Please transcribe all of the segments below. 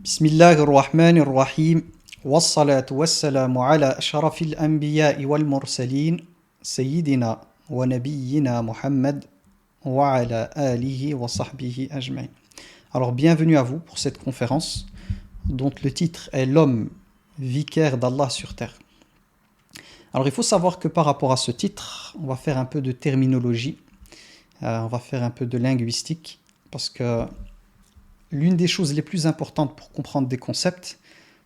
بسم الله الرحمن الرحيم والصلاة والسلام على أشرف الأنبياء والمرسلين سيدنا ونبينا محمد وعلى آله وصحبه أجمعين. Alors bienvenue à vous pour cette conférence dont le titre est L'homme vicaire d'Allah sur terre. Alors il faut savoir que par rapport à ce titre, on va faire un peu de terminologie, on va faire un peu de linguistique parce que l'une des choses les plus importantes pour comprendre des concepts,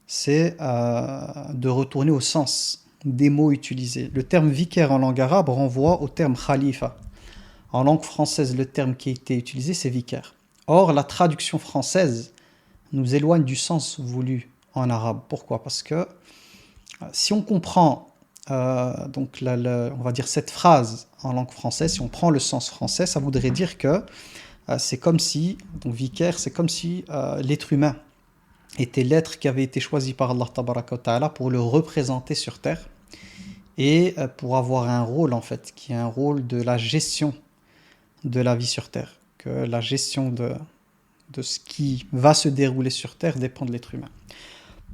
c'est de retourner au sens des mots utilisés. Le terme vicaire en langue arabe renvoie au terme khalifa. En langue française, le terme qui a été utilisé, c'est vicaire. Or, la traduction française nous éloigne du sens voulu en arabe. Pourquoi ? Parce que si on comprend on va dire cette phrase en langue française, si on prend le sens français, ça voudrait dire que c'est comme si, donc vicaire, c'est comme si l'être humain était l'être qui avait été choisi par Allah Tabaraka wa Ta'ala pour le représenter sur terre et pour avoir un rôle en fait, qui est un rôle de la gestion de la vie sur terre, que la gestion de ce qui va se dérouler sur terre dépend de l'être humain.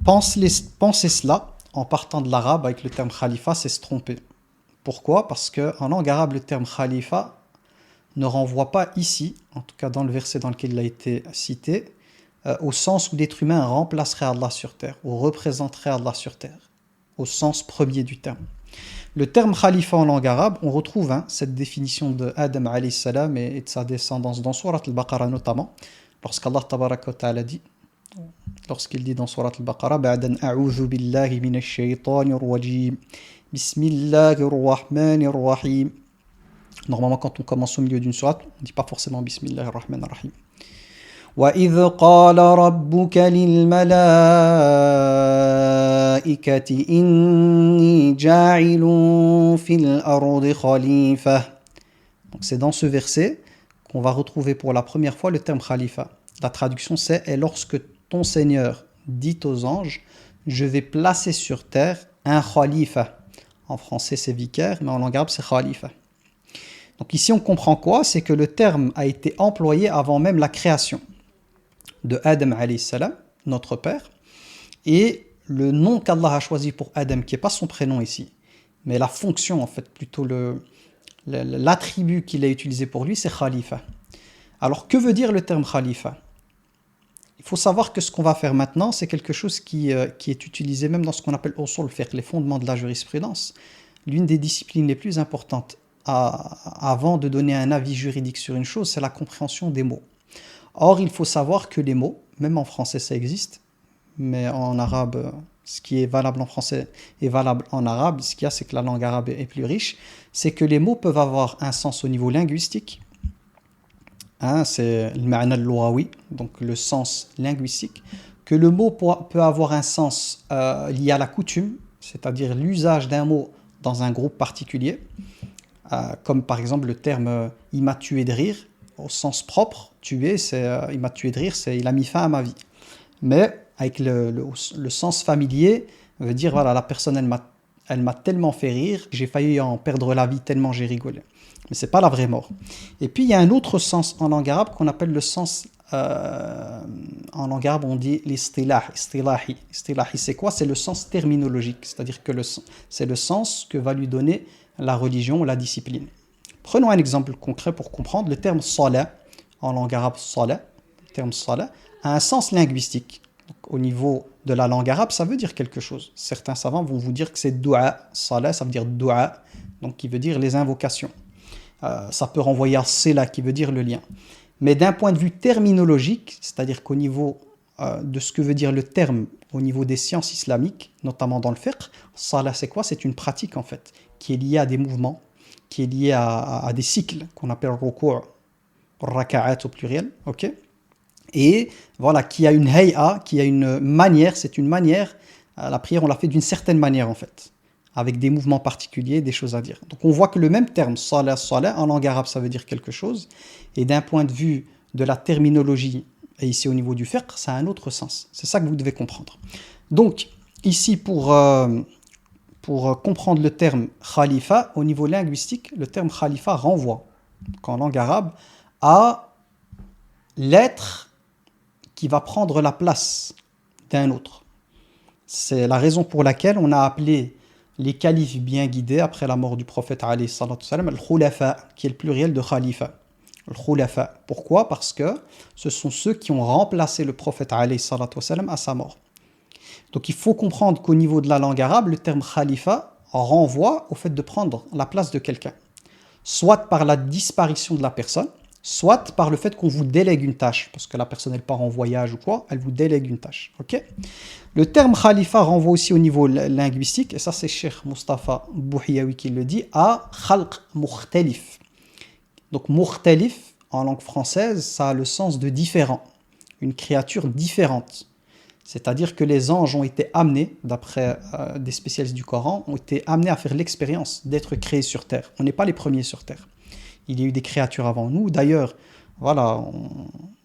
Penser cela en partant de l'arabe avec le terme khalifa, c'est se tromper. Pourquoi ? Parce qu'en langue arabe, le terme khalifa ne renvoie pas ici, en tout cas dans le verset dans lequel il a été cité, au sens où l'être humain remplacerait Allah sur terre, ou représenterait Allah sur terre, au sens premier du terme. Le terme khalifa en langue arabe, on retrouve cette définition de Adam alayhi salam et de sa descendance dans Surat al-Baqarah notamment, lorsqu'Allah tabaraka wa ta'ala dit, lorsqu'il dit dans Surat al-Baqarah, Ba'dan a'udhu billahi minash shaytanir rajim, bismillahir rahmanir rahim. Normalement, quand on commence au milieu d'une sourate, on ne dit pas forcément Bismillahir Rahmanir Rahim. وَإِذْ قَالَ رَبُّكَ لِلْمَلَائِكَةِ إِنِّي جَاعِلٌ فِي الْأَرْضِ خَلِيفَةً. Donc c'est dans ce verset qu'on va retrouver pour la première fois le terme khalifa. La traduction c'est « Et lorsque ton Seigneur dit aux anges, je vais placer sur terre un khalifa ». En français c'est vicaire, mais en langue arabe c'est khalifa. Donc ici on comprend quoi ? C'est que le terme a été employé avant même la création de Adam alayhi salam, notre père, et le nom qu'Allah a choisi pour Adam, qui n'est pas son prénom ici, mais la fonction en fait, plutôt l'attribut qu'il a utilisé pour lui, c'est khalifa. Alors que veut dire le terme khalifa ? Il faut savoir que ce qu'on va faire maintenant, c'est quelque chose qui est utilisé même dans ce qu'on appelle usul fiqh, les fondements de la jurisprudence, l'une des disciplines les plus importantes avant de donner un avis juridique sur une chose, c'est la compréhension des mots. Or, il faut savoir que les mots, même en français ça existe, mais en arabe, ce qui est valable en français est valable en arabe. Ce qu'il y a, c'est que la langue arabe est plus riche. C'est que les mots peuvent avoir un sens au niveau linguistique. C'est le ma'na al-lughawi, donc le sens linguistique. Que le mot peut avoir un sens lié à la coutume, c'est-à-dire l'usage d'un mot dans un groupe particulier. Comme par exemple le terme il m'a tué de rire, au sens propre, tuer, c'est il m'a tué de rire, c'est il a mis fin à ma vie. Mais avec le sens familier, veut dire voilà, la personne elle m'a tellement fait rire que j'ai failli en perdre la vie tellement j'ai rigolé. Mais c'est pas la vraie mort. Et puis il y a un autre sens en langue arabe qu'on appelle le sens en langue arabe on dit l'istilahi. Istilahi c'est quoi ? C'est le sens terminologique, c'est-à-dire que c'est le sens que va lui donner la religion ou la discipline. Prenons un exemple concret pour comprendre. Le terme salat, en langue arabe salat, le terme salat, a un sens linguistique. Donc, au niveau de la langue arabe, ça veut dire quelque chose. Certains savants vont vous dire que c'est dua. Salat, ça veut dire dua, donc qui veut dire les invocations. Ça peut renvoyer à sila, qui veut dire le lien. Mais d'un point de vue terminologique, c'est-à-dire qu'au niveau de ce que veut dire le terme au niveau des sciences islamiques, notamment dans le fiqh, salat c'est quoi ? C'est une pratique en fait, qui est liée à des mouvements, qui est liée à des cycles qu'on appelle ruku', raka'at au pluriel, ok ? Et voilà, qui a une hay'a, qui a une manière, c'est une manière, la prière on l'a fait d'une certaine manière en fait, avec des mouvements particuliers, des choses à dire. Donc on voit que le même terme, salat, en langue arabe ça veut dire quelque chose, et d'un point de vue de la terminologie, et ici au niveau du fiqh, ça a un autre sens. C'est ça que vous devez comprendre. Donc, ici pour comprendre le terme khalifa, au niveau linguistique, le terme khalifa renvoie, en langue arabe, à l'être qui va prendre la place d'un autre. C'est la raison pour laquelle on a appelé les califes bien guidés après la mort du prophète alayhi salatu wassalam, al-khulafa, qui est le pluriel de khalifa. Al-khulafa. Pourquoi? Parce que ce sont ceux qui ont remplacé le prophète alayhi salatu wassalam à sa mort. Donc il faut comprendre qu'au niveau de la langue arabe, le terme khalifa renvoie au fait de prendre la place de quelqu'un. Soit par la disparition de la personne, soit par le fait qu'on vous délègue une tâche, parce que la personne elle part en voyage ou quoi, elle vous délègue une tâche. Ok? Le terme khalifa renvoie aussi au niveau linguistique, et ça c'est Cheikh Mustafa Bouhiaoui qui le dit, à khalq mukhtalif. Donc mukhtalif, en langue française, ça a le sens de différent, une créature différente. C'est-à-dire que les anges ont été amenés, d'après des spécialistes du Coran, ont été amenés à faire l'expérience d'être créés sur Terre. On n'est pas les premiers sur Terre. Il y a eu des créatures avant nous. D'ailleurs, voilà,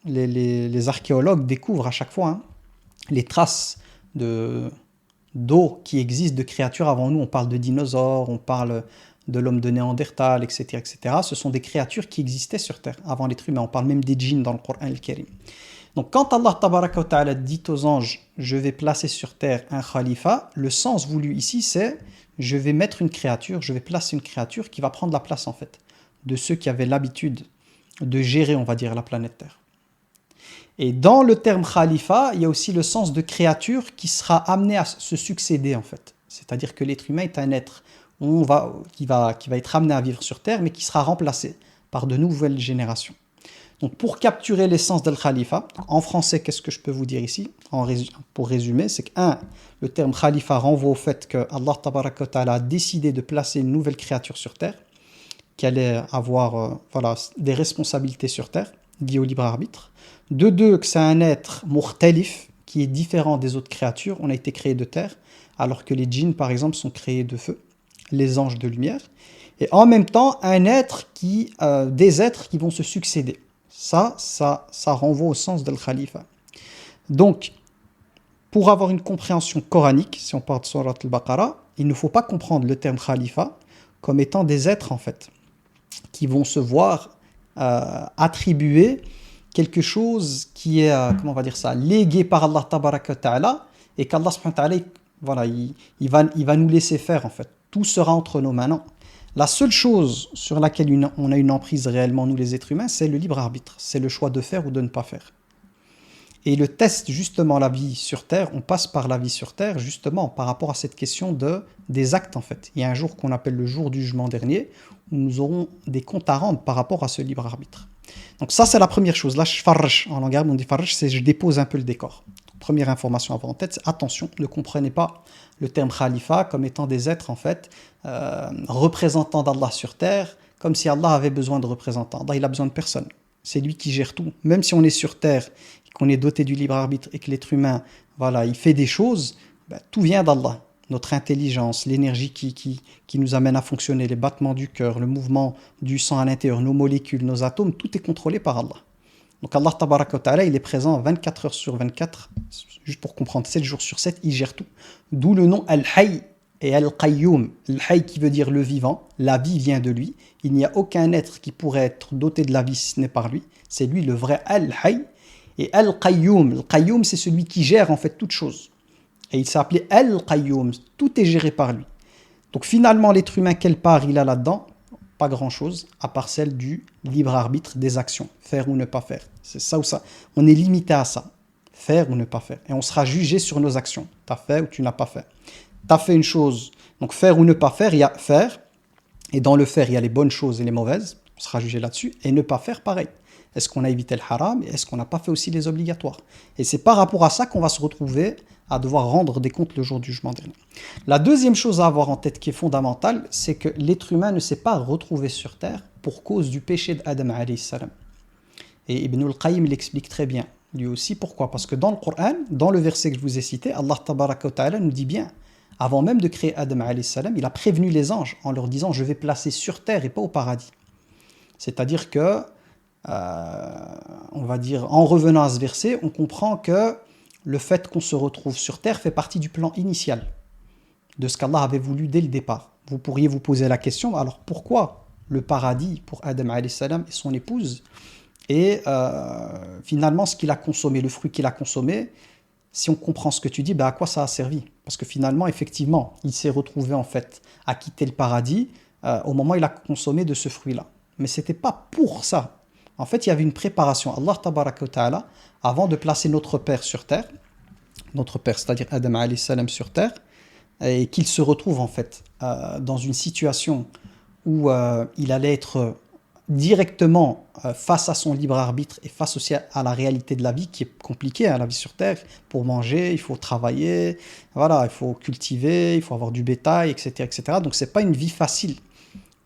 les archéologues découvrent à chaque fois les traces d'eau qui existent de créatures avant nous. On parle de dinosaures, on parle de l'homme de Néandertal, etc., etc. Ce sont des créatures qui existaient sur Terre avant l'être humain. On parle même des djinns dans le Coran al-Karim. Donc quand Allah tabaraka wa ta'ala dit aux anges « Je vais placer sur terre un khalifa », le sens voulu ici c'est « Je vais mettre une créature, je vais placer une créature qui va prendre la place en fait de ceux qui avaient l'habitude de gérer, on va dire, la planète Terre. » Et dans le terme khalifa, il y a aussi le sens de créature qui sera amenée à se succéder en fait. C'est-à-dire que l'être humain est un être qui va être amené à vivre sur terre mais qui sera remplacé par de nouvelles générations. Donc pour capturer l'essence del khalifa, en français, qu'est-ce que je peux vous dire ici pour résumer, c'est que le terme khalifa renvoie au fait que Allah tabaraka wa ta'ala a décidé de placer une nouvelle créature sur terre, qui allait avoir des responsabilités sur terre, liées au libre arbitre. De deux, que c'est un être mukhtalif, qui est différent des autres créatures. On a été créé de terre, alors que les djinns, par exemple, sont créés de feu, les anges de lumière. Et en même temps, des êtres qui vont se succéder. Ça renvoie au sens de l'Khalifa. Donc, pour avoir une compréhension coranique, si on parle de Surat al-Baqarah, il ne faut pas comprendre le terme Khalifa comme étant des êtres, en fait, qui vont se voir attribuer quelque chose qui est, comment on va dire ça, légué par Allah tabaraka wa ta'ala, et qu'Allah subhanahu wa ta'ala, voilà, il va nous laisser faire, en fait. Tout sera entre nos mains. Non. La seule chose sur laquelle on a une emprise réellement, nous les êtres humains, c'est le libre arbitre. C'est le choix de faire ou de ne pas faire. Et le test, justement, la vie sur Terre, on passe par la vie sur Terre, justement, par rapport à cette question des actes, en fait. Il y a un jour qu'on appelle le jour du jugement dernier, où nous aurons des comptes à rendre par rapport à ce libre arbitre. Donc ça, c'est la première chose. Là, en langue arabe, on dit farrash, c'est je dépose un peu le décor. Première information à avoir en tête, c'est attention, ne comprenez pas le terme khalifa comme étant des êtres, en fait, représentants d'Allah sur terre, comme si Allah avait besoin de représentants. Allah, il a besoin de personne. C'est lui qui gère tout. Même si on est sur terre, qu'on est doté du libre arbitre et que l'être humain, voilà, il fait des choses, tout vient d'Allah. Notre intelligence, l'énergie qui nous amène à fonctionner, les battements du cœur, le mouvement du sang à l'intérieur, nos molécules, nos atomes, tout est contrôlé par Allah. Donc Allah tabaraka wa ta'ala, il est présent 24 heures sur 24, juste pour comprendre, 7 jours sur 7, il gère tout. D'où le nom Al-Hayy et Al-Qayyum. Al-Hayy qui veut dire le vivant, la vie vient de lui. Il n'y a aucun être qui pourrait être doté de la vie si ce n'est par lui. C'est lui le vrai Al-Hayy. Et Al-Qayyum, Al-Qayyum c'est celui qui gère en fait toute chose. Et il s'est appelé Al-Qayyum, tout est géré par lui. Donc finalement l'être humain, quelle part il a là-dedans? Pas grand-chose, à part celle du libre arbitre des actions, faire ou ne pas faire. C'est ça ou ça. On est limité à ça, faire ou ne pas faire. Et on sera jugé sur nos actions. Tu as fait ou tu n'as pas fait. Tu as fait une chose, donc faire ou ne pas faire, il y a faire. Et dans le faire, il y a les bonnes choses et les mauvaises. On sera jugé là-dessus. Et ne pas faire, pareil. Est-ce qu'on a évité le haram et est-ce qu'on n'a pas fait aussi les obligatoires? Et c'est par rapport à ça qu'on va se retrouver à devoir rendre des comptes le jour du jugement dernier. La deuxième chose à avoir en tête qui est fondamentale, c'est que l'être humain ne s'est pas retrouvé sur terre pour cause du péché d'Adam alayhi salam. Et Ibn al-Qayyim l'explique très bien, lui aussi. Pourquoi? Parce que dans le Coran, dans le verset que je vous ai cité, Allah tabaraka wa ta'ala nous dit bien, avant même de créer Adam alayhi salam, il a prévenu les anges en leur disant « Je vais placer sur terre et pas au paradis ». C'est-à-dire que, on va dire, en revenant à ce verset, on comprend que le fait qu'on se retrouve sur terre fait partie du plan initial de ce qu'Allah avait voulu dès le départ. Vous pourriez vous poser la question, alors pourquoi le paradis pour Adam alayhi salam et son épouse et finalement ce qu'il a consommé, le fruit qu'il a consommé, si on comprend ce que tu dis, ben à quoi ça a servi? Parce que finalement, effectivement, il s'est retrouvé en fait à quitter le paradis au moment où il a consommé de ce fruit-là. Mais c'était pas pour ça. En fait, il y avait une préparation. Allah tabaraka wa ta'ala, avant de placer notre Père sur terre, notre Père, c'est-à-dire Adam alayhi salam sur terre, et qu'il se retrouve en fait dans une situation où il allait être directement face à son libre arbitre et face aussi à la réalité de la vie qui est compliquée, hein, la vie sur Terre. Pour manger, il faut travailler, voilà, il faut cultiver, il faut avoir du bétail, etc. etc. Donc c'est pas une vie facile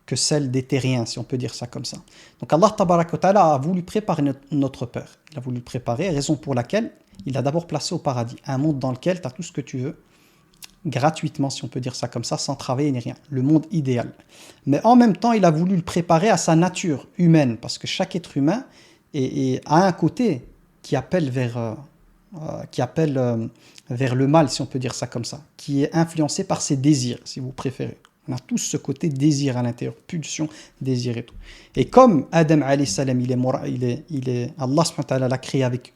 que celle des terriens, si on peut dire ça comme ça. Donc Allah tabaraka wa ta'ala a voulu préparer notre Père. Il a voulu le préparer, raison pour laquelle il a d'abord placé au paradis, un monde dans lequel tu as tout ce que tu veux, gratuitement, si on peut dire ça comme ça, sans travailler ni rien. Le monde idéal. Mais en même temps, il a voulu le préparer à sa nature humaine, parce que chaque être humain a un côté qui appelle vers le mal, si on peut dire ça comme ça, qui est influencé par ses désirs, si vous préférez. On a tous ce côté désir à l'intérieur, pulsion, désir et tout. Et comme Adam alayhi salam, Allah subhanahu wa ta'ala l'a créé avec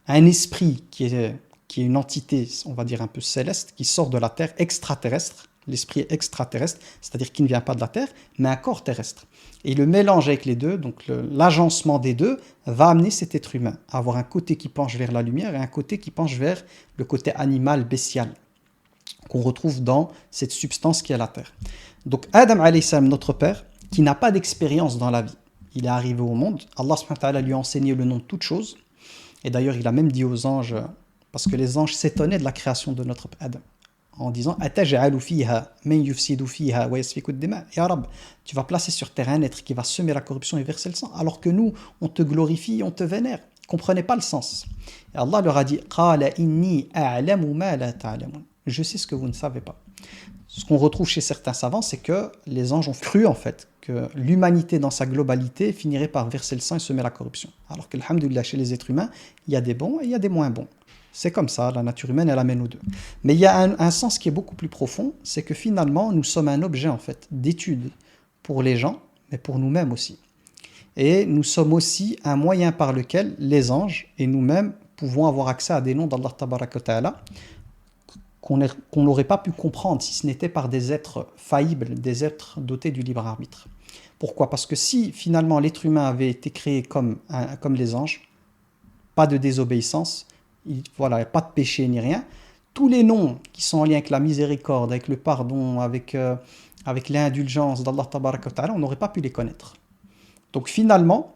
un esprit qui est une entité, on va dire un peu céleste, qui sort de la terre, extraterrestre, l'esprit est extraterrestre, c'est-à-dire qui ne vient pas de la terre, mais un corps terrestre. Et le mélange avec les deux, donc l'agencement des deux, va amener cet être humain à avoir un côté qui penche vers la lumière et un côté qui penche vers le côté animal, bestial, qu'on retrouve dans cette substance qui est la terre. Donc Adam alayhi salam, notre père, qui n'a pas d'expérience dans la vie, il est arrivé au monde, Allah subhanahu wa ta'ala lui a enseigné le nom de toutes choses, et d'ailleurs il a même dit aux anges, parce que les anges s'étonnaient de la création de notre Adam, en disant Ataj'alu fiha man yufsidu fiha wa yasfiku ad-dima. Ya Rab, tu vas placer sur terre un être qui va semer la corruption et verser le sang, alors que nous, on te glorifie, on te vénère. Ils ne comprenaient pas le sens. Et Allah leur a dit Qala inni a'lamu ma la ta'lamun. Je sais ce que vous ne savez pas. Ce qu'on retrouve chez certains savants, c'est que les anges ont cru en fait que l'humanité dans sa globalité finirait par verser le sang et semer la corruption. Alors que, alhamdoulilah, chez les êtres humains, il y a des bons et il y a des moins bons. C'est comme ça, la nature humaine, elle amène aux deux. Mais il y a un sens qui est beaucoup plus profond, c'est que finalement, nous sommes un objet en fait d'étude pour les gens, mais pour nous-mêmes aussi. Et nous sommes aussi un moyen par lequel les anges et nous-mêmes pouvons avoir accès à des noms d'Allah tabaraka wa ta'ala qu'on n'aurait pas pu comprendre si ce n'était par des êtres faillibles, des êtres dotés du libre arbitre. Pourquoi? Parce que si finalement l'être humain avait été créé comme les anges, pas de désobéissance, voilà, pas de péché ni rien, tous les noms qui sont en lien avec la miséricorde, avec le pardon, avec l'indulgence d'Allah tabaraka wa ta'ala, on n'aurait pas pu les connaître. Donc finalement,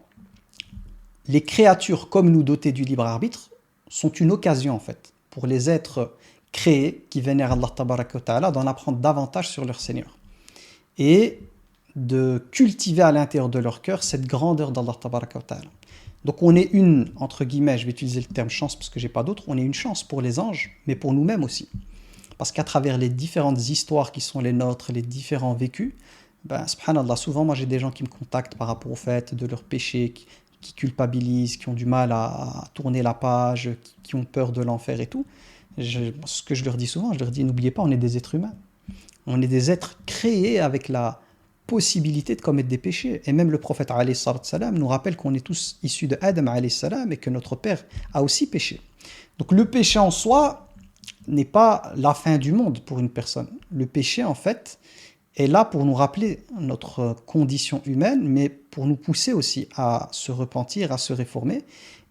les créatures comme nous dotées du libre arbitre sont une occasion en fait pour les êtres créés qui vénèrent Allah tabaraka wa ta'ala d'en apprendre davantage sur leur Seigneur et de cultiver à l'intérieur de leur cœur cette grandeur d'Allah tabaraka wa ta'ala. Donc on est entre guillemets, je vais utiliser le terme chance parce que j'ai pas d'autre, on est une chance pour les anges, mais pour nous-mêmes aussi. Parce qu'à travers les différentes histoires qui sont les nôtres, les différents vécus, subhanallah, souvent moi j'ai des gens qui me contactent par rapport au fait de leurs péchés, qui culpabilisent, qui ont du mal à tourner la page, qui ont peur de l'enfer et tout. Ce que je leur dis souvent, je leur dis, n'oubliez pas, on est des êtres humains. On est des êtres créés avec la possibilité de commettre des péchés. Et même le prophète alayhi salam nous rappelle qu'on est tous issus de Adam alayhi salam et que notre père a aussi péché. Donc le péché en soi n'est pas la fin du monde pour une personne. Le péché en fait est là pour nous rappeler notre condition humaine, mais pour nous pousser aussi à se repentir, à se réformer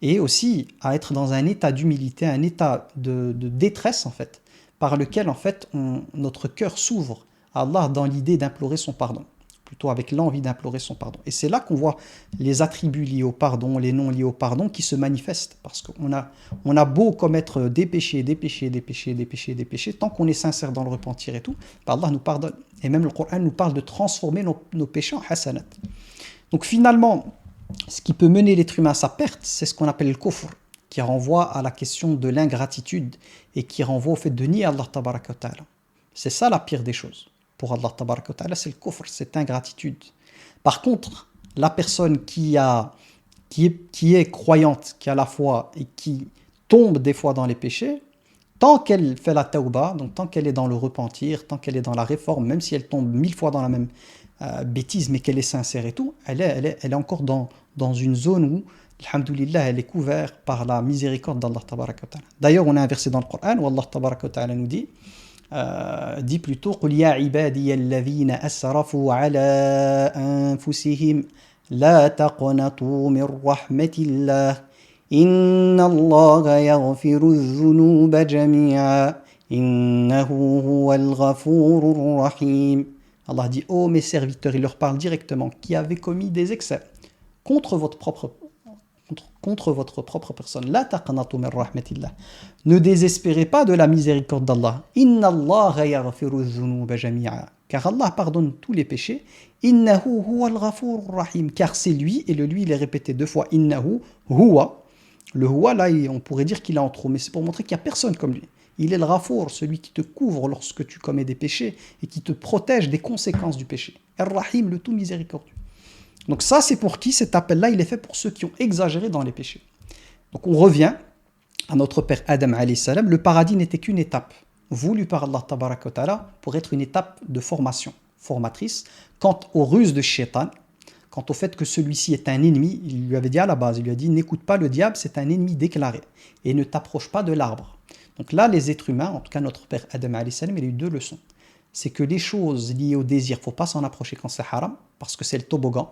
et aussi à être dans un état d'humilité, un état de détresse en fait, par lequel en fait notre cœur s'ouvre à Allah dans l'idée d'implorer son pardon, plutôt avec l'envie d'implorer son pardon. Et c'est là qu'on voit les attributs liés au pardon, les noms liés au pardon qui se manifestent, parce qu'on a beau commettre des péchés, tant qu'on est sincère dans le repentir et tout, Allah nous pardonne. Et même le Coran nous parle de transformer nos péchés en hasanat. Donc finalement, ce qui peut mener l'être humain à sa perte, c'est ce qu'on appelle le kufr, qui renvoie à la question de l'ingratitude et qui renvoie au fait de nier Allah tabaraka wa ta'ala. C'est ça la pire des choses. Pour Allah tabaraka wa ta'ala, c'est le kufr, c'est ingratitude. Par contre, la personne qui est croyante, qui a la foi et qui tombe des fois dans les péchés, tant qu'elle fait la tawbah, donc tant qu'elle est dans le repentir, tant qu'elle est dans la réforme, même si elle tombe 1000 fois dans la même bêtise, mais qu'elle est sincère et tout, elle est encore dans une zone où alhamdoulilah, elle est couverte par la miséricorde d'Allah tabaraka wa ta'ala. D'ailleurs, on a un verset dans le Coran où Allah tabaraka wa ta'ala nous dit plutôt قُلْ يَا عِبَادِيَ الَّذِينَ أَسْرَفُوا عَلَىٰ أَنفُسِهِمْ لَا تَقْنَطُوا مِنْ رَحْمَةِ اللَّهِ إِنَّ اللَّهَ يَغْفِرُ الذُّنُوبَ جَمِيعًا إِنَّهُ هُوَ الْغَفُورُ الرَّحِيمُ. Allah dit, ô mes serviteurs, il leur parle directement, qui avaient commis des excès contre votre propre personne. La taqnatu min rahmatillah. Ne désespérez pas de la miséricorde d'Allah. Inna Allah yaghfiru dhunuba jami'a. Car Allah pardonne tous les péchés. Innahu huwa al-ghafur rahim. Car c'est lui, et le lui il est répété 2 fois. Innahu huwa. Le huwa là, on pourrait dire qu'il est en trop, mais c'est pour montrer qu'il n'y a personne comme lui. Il est le Ghafour, celui qui te couvre lorsque tu commets des péchés et qui te protège des conséquences du péché. Ar-Rahim, le tout miséricordieux. Donc ça, c'est pour qui cet appel-là? Il est fait pour ceux qui ont exagéré dans les péchés. Donc on revient à notre père Adam alayhi salam. Le paradis n'était qu'une étape voulue par Allah tabaraka wa ta'ala pour être une étape de formation, formatrice. Quant aux ruses de Shaitan, quant au fait que celui-ci est un ennemi, il lui avait dit à la base, il lui a dit n'écoute pas le diable, c'est un ennemi déclaré et ne t'approche pas de l'arbre. Donc là, les êtres humains, en tout cas notre père Adam alayhi salam, il a eu 2 leçons. C'est que les choses liées au désir, il ne faut pas s'en approcher quand c'est haram, parce que c'est le toboggan.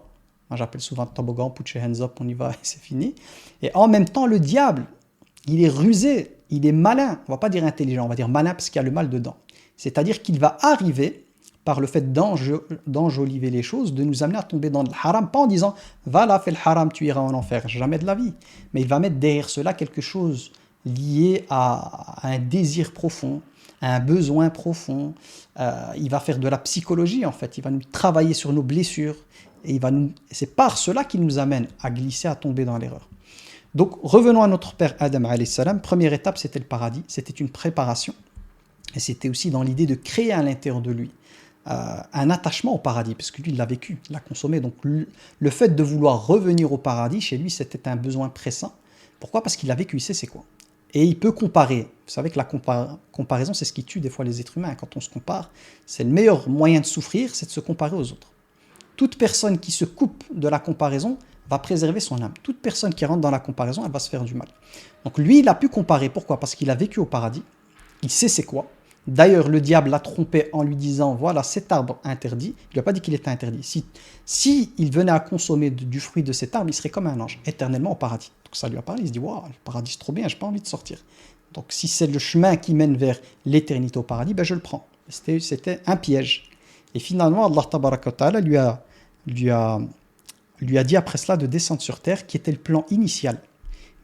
Moi, j'appelle souvent le toboggan, put your hands up, on y va et c'est fini. Et en même temps, le diable, il est rusé, il est malin. On ne va pas dire intelligent, on va dire malin parce qu'il y a le mal dedans. C'est-à-dire qu'il va arriver, par le fait d'enjoliver les choses, de nous amener à tomber dans le haram, pas en disant « va là, fais le haram, tu iras en enfer », jamais de la vie. Mais il va mettre derrière cela quelque chose lié à un désir profond, à un besoin profond. Il va faire de la psychologie, en fait. Il va nous travailler sur nos blessures. Et c'est par cela qu'il nous amène à glisser, à tomber dans l'erreur. Donc, revenons à notre père Adam alayhi salam. Première étape, c'était le paradis. C'était une préparation. Et c'était aussi dans l'idée de créer à l'intérieur de lui un attachement au paradis, parce que lui, il l'a vécu, il l'a consommé. Donc, le fait de vouloir revenir au paradis, chez lui, c'était un besoin pressant. Pourquoi? Parce qu'il l'a vécu, il sait c'est quoi. Et il peut comparer. Vous savez que la comparaison, c'est ce qui tue des fois les êtres humains. Quand on se compare, c'est le meilleur moyen de souffrir, c'est de se comparer aux autres. Toute personne qui se coupe de la comparaison va préserver son âme. Toute personne qui rentre dans la comparaison, elle va se faire du mal. Donc lui, il a pu comparer. Pourquoi? Parce qu'il a vécu au paradis. Il sait c'est quoi. D'ailleurs, le diable l'a trompé en lui disant, voilà, cet arbre interdit. Il ne lui a pas dit qu'il était interdit. Si il venait à consommer du fruit de cet arbre, il serait comme un ange, éternellement au paradis. Donc ça lui a parlé, il se dit, waouh, le paradis c'est trop bien, je n'ai pas envie de sortir. Donc si c'est le chemin qui mène vers l'éternité au paradis, ben je le prends. C'était un piège. Et finalement, Allah tabaraka wa ta'ala lui a dit après cela de descendre sur terre, qui était le plan initial.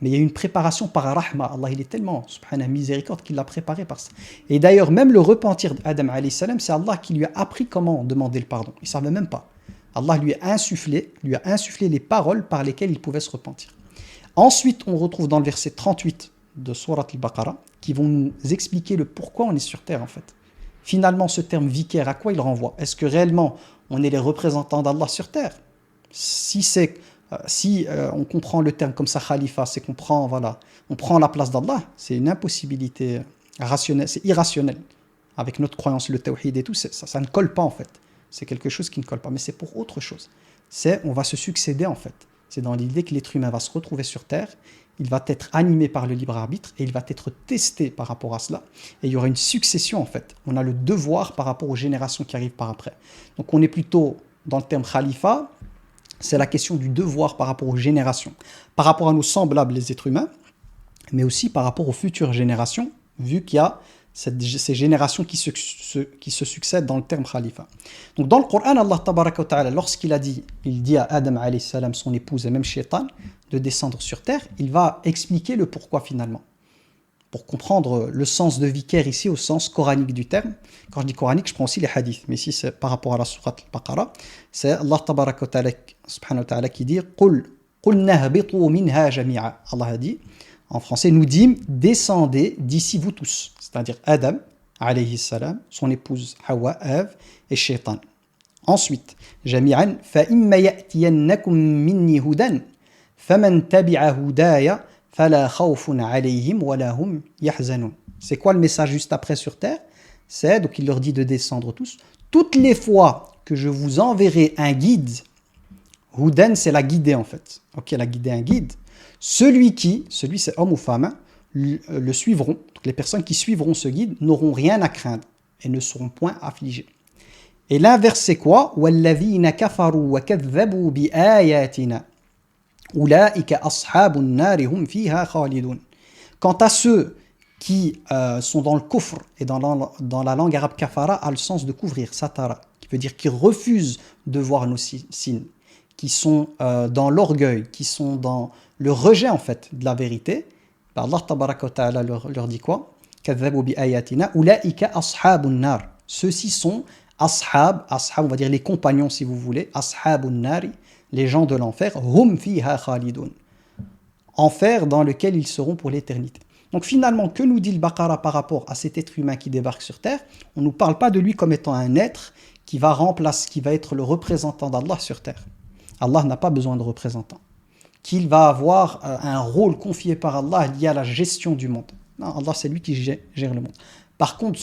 Mais il y a eu une préparation par rahma. Allah, il est tellement, subhanallah, miséricorde qu'il l'a préparé par ça. Et d'ailleurs, même le repentir d'Adam alayhi salam, c'est Allah qui lui a appris comment demander le pardon. Il ne savait même pas. Allah lui a insufflé les paroles par lesquelles il pouvait se repentir. Ensuite, on retrouve dans le verset 38 de Surat al-Baqarah, qui vont nous expliquer le pourquoi on est sur terre en fait. Finalement, ce terme vicaire, à quoi il renvoie? Est-ce que réellement, on est les représentants d'Allah sur terre? Si on comprend le terme comme ça, khalifa, c'est qu'on prend, on prend la place d'Allah, c'est une impossibilité rationnelle, c'est irrationnel. Avec notre croyance, le tawhid et tout, ça ne colle pas en fait. C'est quelque chose qui ne colle pas, mais c'est pour autre chose. On va se succéder en fait. C'est dans l'idée que l'être humain va se retrouver sur terre, il va être animé par le libre arbitre et il va être testé par rapport à cela. Et il y aura une succession en fait. On a le devoir par rapport aux générations qui arrivent par après. Donc on est plutôt dans le terme khalifa, c'est la question du devoir par rapport aux générations, par rapport à nos semblables les êtres humains, mais aussi par rapport aux futures générations, vu qu'il y a ces générations qui se succèdent dans le terme khalifa. Donc dans le Coran, Allah tabaraka wa ta'ala, lorsqu'il dit à Adam alayhi salam, son épouse et même Shaitan, de descendre sur terre, il va expliquer le pourquoi finalement. Pour comprendre le sens de vicaire ici au sens coranique du terme. Quand je dis coranique, je prends aussi les hadiths, mais ici c'est par rapport à la sourate al-Baqarah. C'est Allah tabaraka wa ta'ala, subhanahu wa ta'ala qui dit « Qul nahbitu minha jami'a » Allah a dit, en français, nous dîmes, descendez d'ici vous tous. C'est-à-dire Adam, alayhi salam, son épouse Hawa, Ève et Shaitan. Ensuite, jami'an, fa imma ya'tiyannakum minni hudan, faman tabi'a hudaya, fala khawfun alayhim wa lahum yahzanun. C'est quoi le message juste après sur terre? C'est, donc il leur dit de descendre tous. Toutes les fois que je vous enverrai un guide, hudan c'est la guider en fait. Ok, la guider un guide. Celui c'est homme ou femme, hein, le suivront. Donc les personnes qui suivront ce guide n'auront rien à craindre et ne seront point affligées. Et l'inverse c'est quoi? وَالَّذِينَ كَفَرُوا وَكَذَّبُوا بِآيَاتِنَا أُولَٰئِكَ أَصْحَابُ النَّارِ هُمْ فِيهَا خَالِدُونَ. Quant à ceux qui sont dans le kufr, et dans la langue arabe kafara a le sens de couvrir, satara, qui veut dire qui refusent de voir nos signes, qui sont dans l'orgueil, qui sont dans le rejet en fait de la vérité, ben Allah tabaraka wa ta'ala leur dit quoi? كَذَّبُوا بِآيَاتِنَا أُولَٰئِكَ أَصْحَابُ النَّارِ. Ceux-ci sont ashab, on va dire les compagnons si vous voulez, ashabun nari, les gens de l'enfer, hum fiha khalidun, enfer dans lequel ils seront pour l'éternité. Donc finalement, que nous dit le Baqara par rapport à cet être humain qui débarque sur terre? On ne nous parle pas de lui comme étant un être qui va être le représentant d'Allah sur terre. Allah n'a pas besoin de représentant. Qu'il va avoir un rôle confié par Allah lié à la gestion du monde. Non, Allah c'est lui qui gère le monde. Par contre,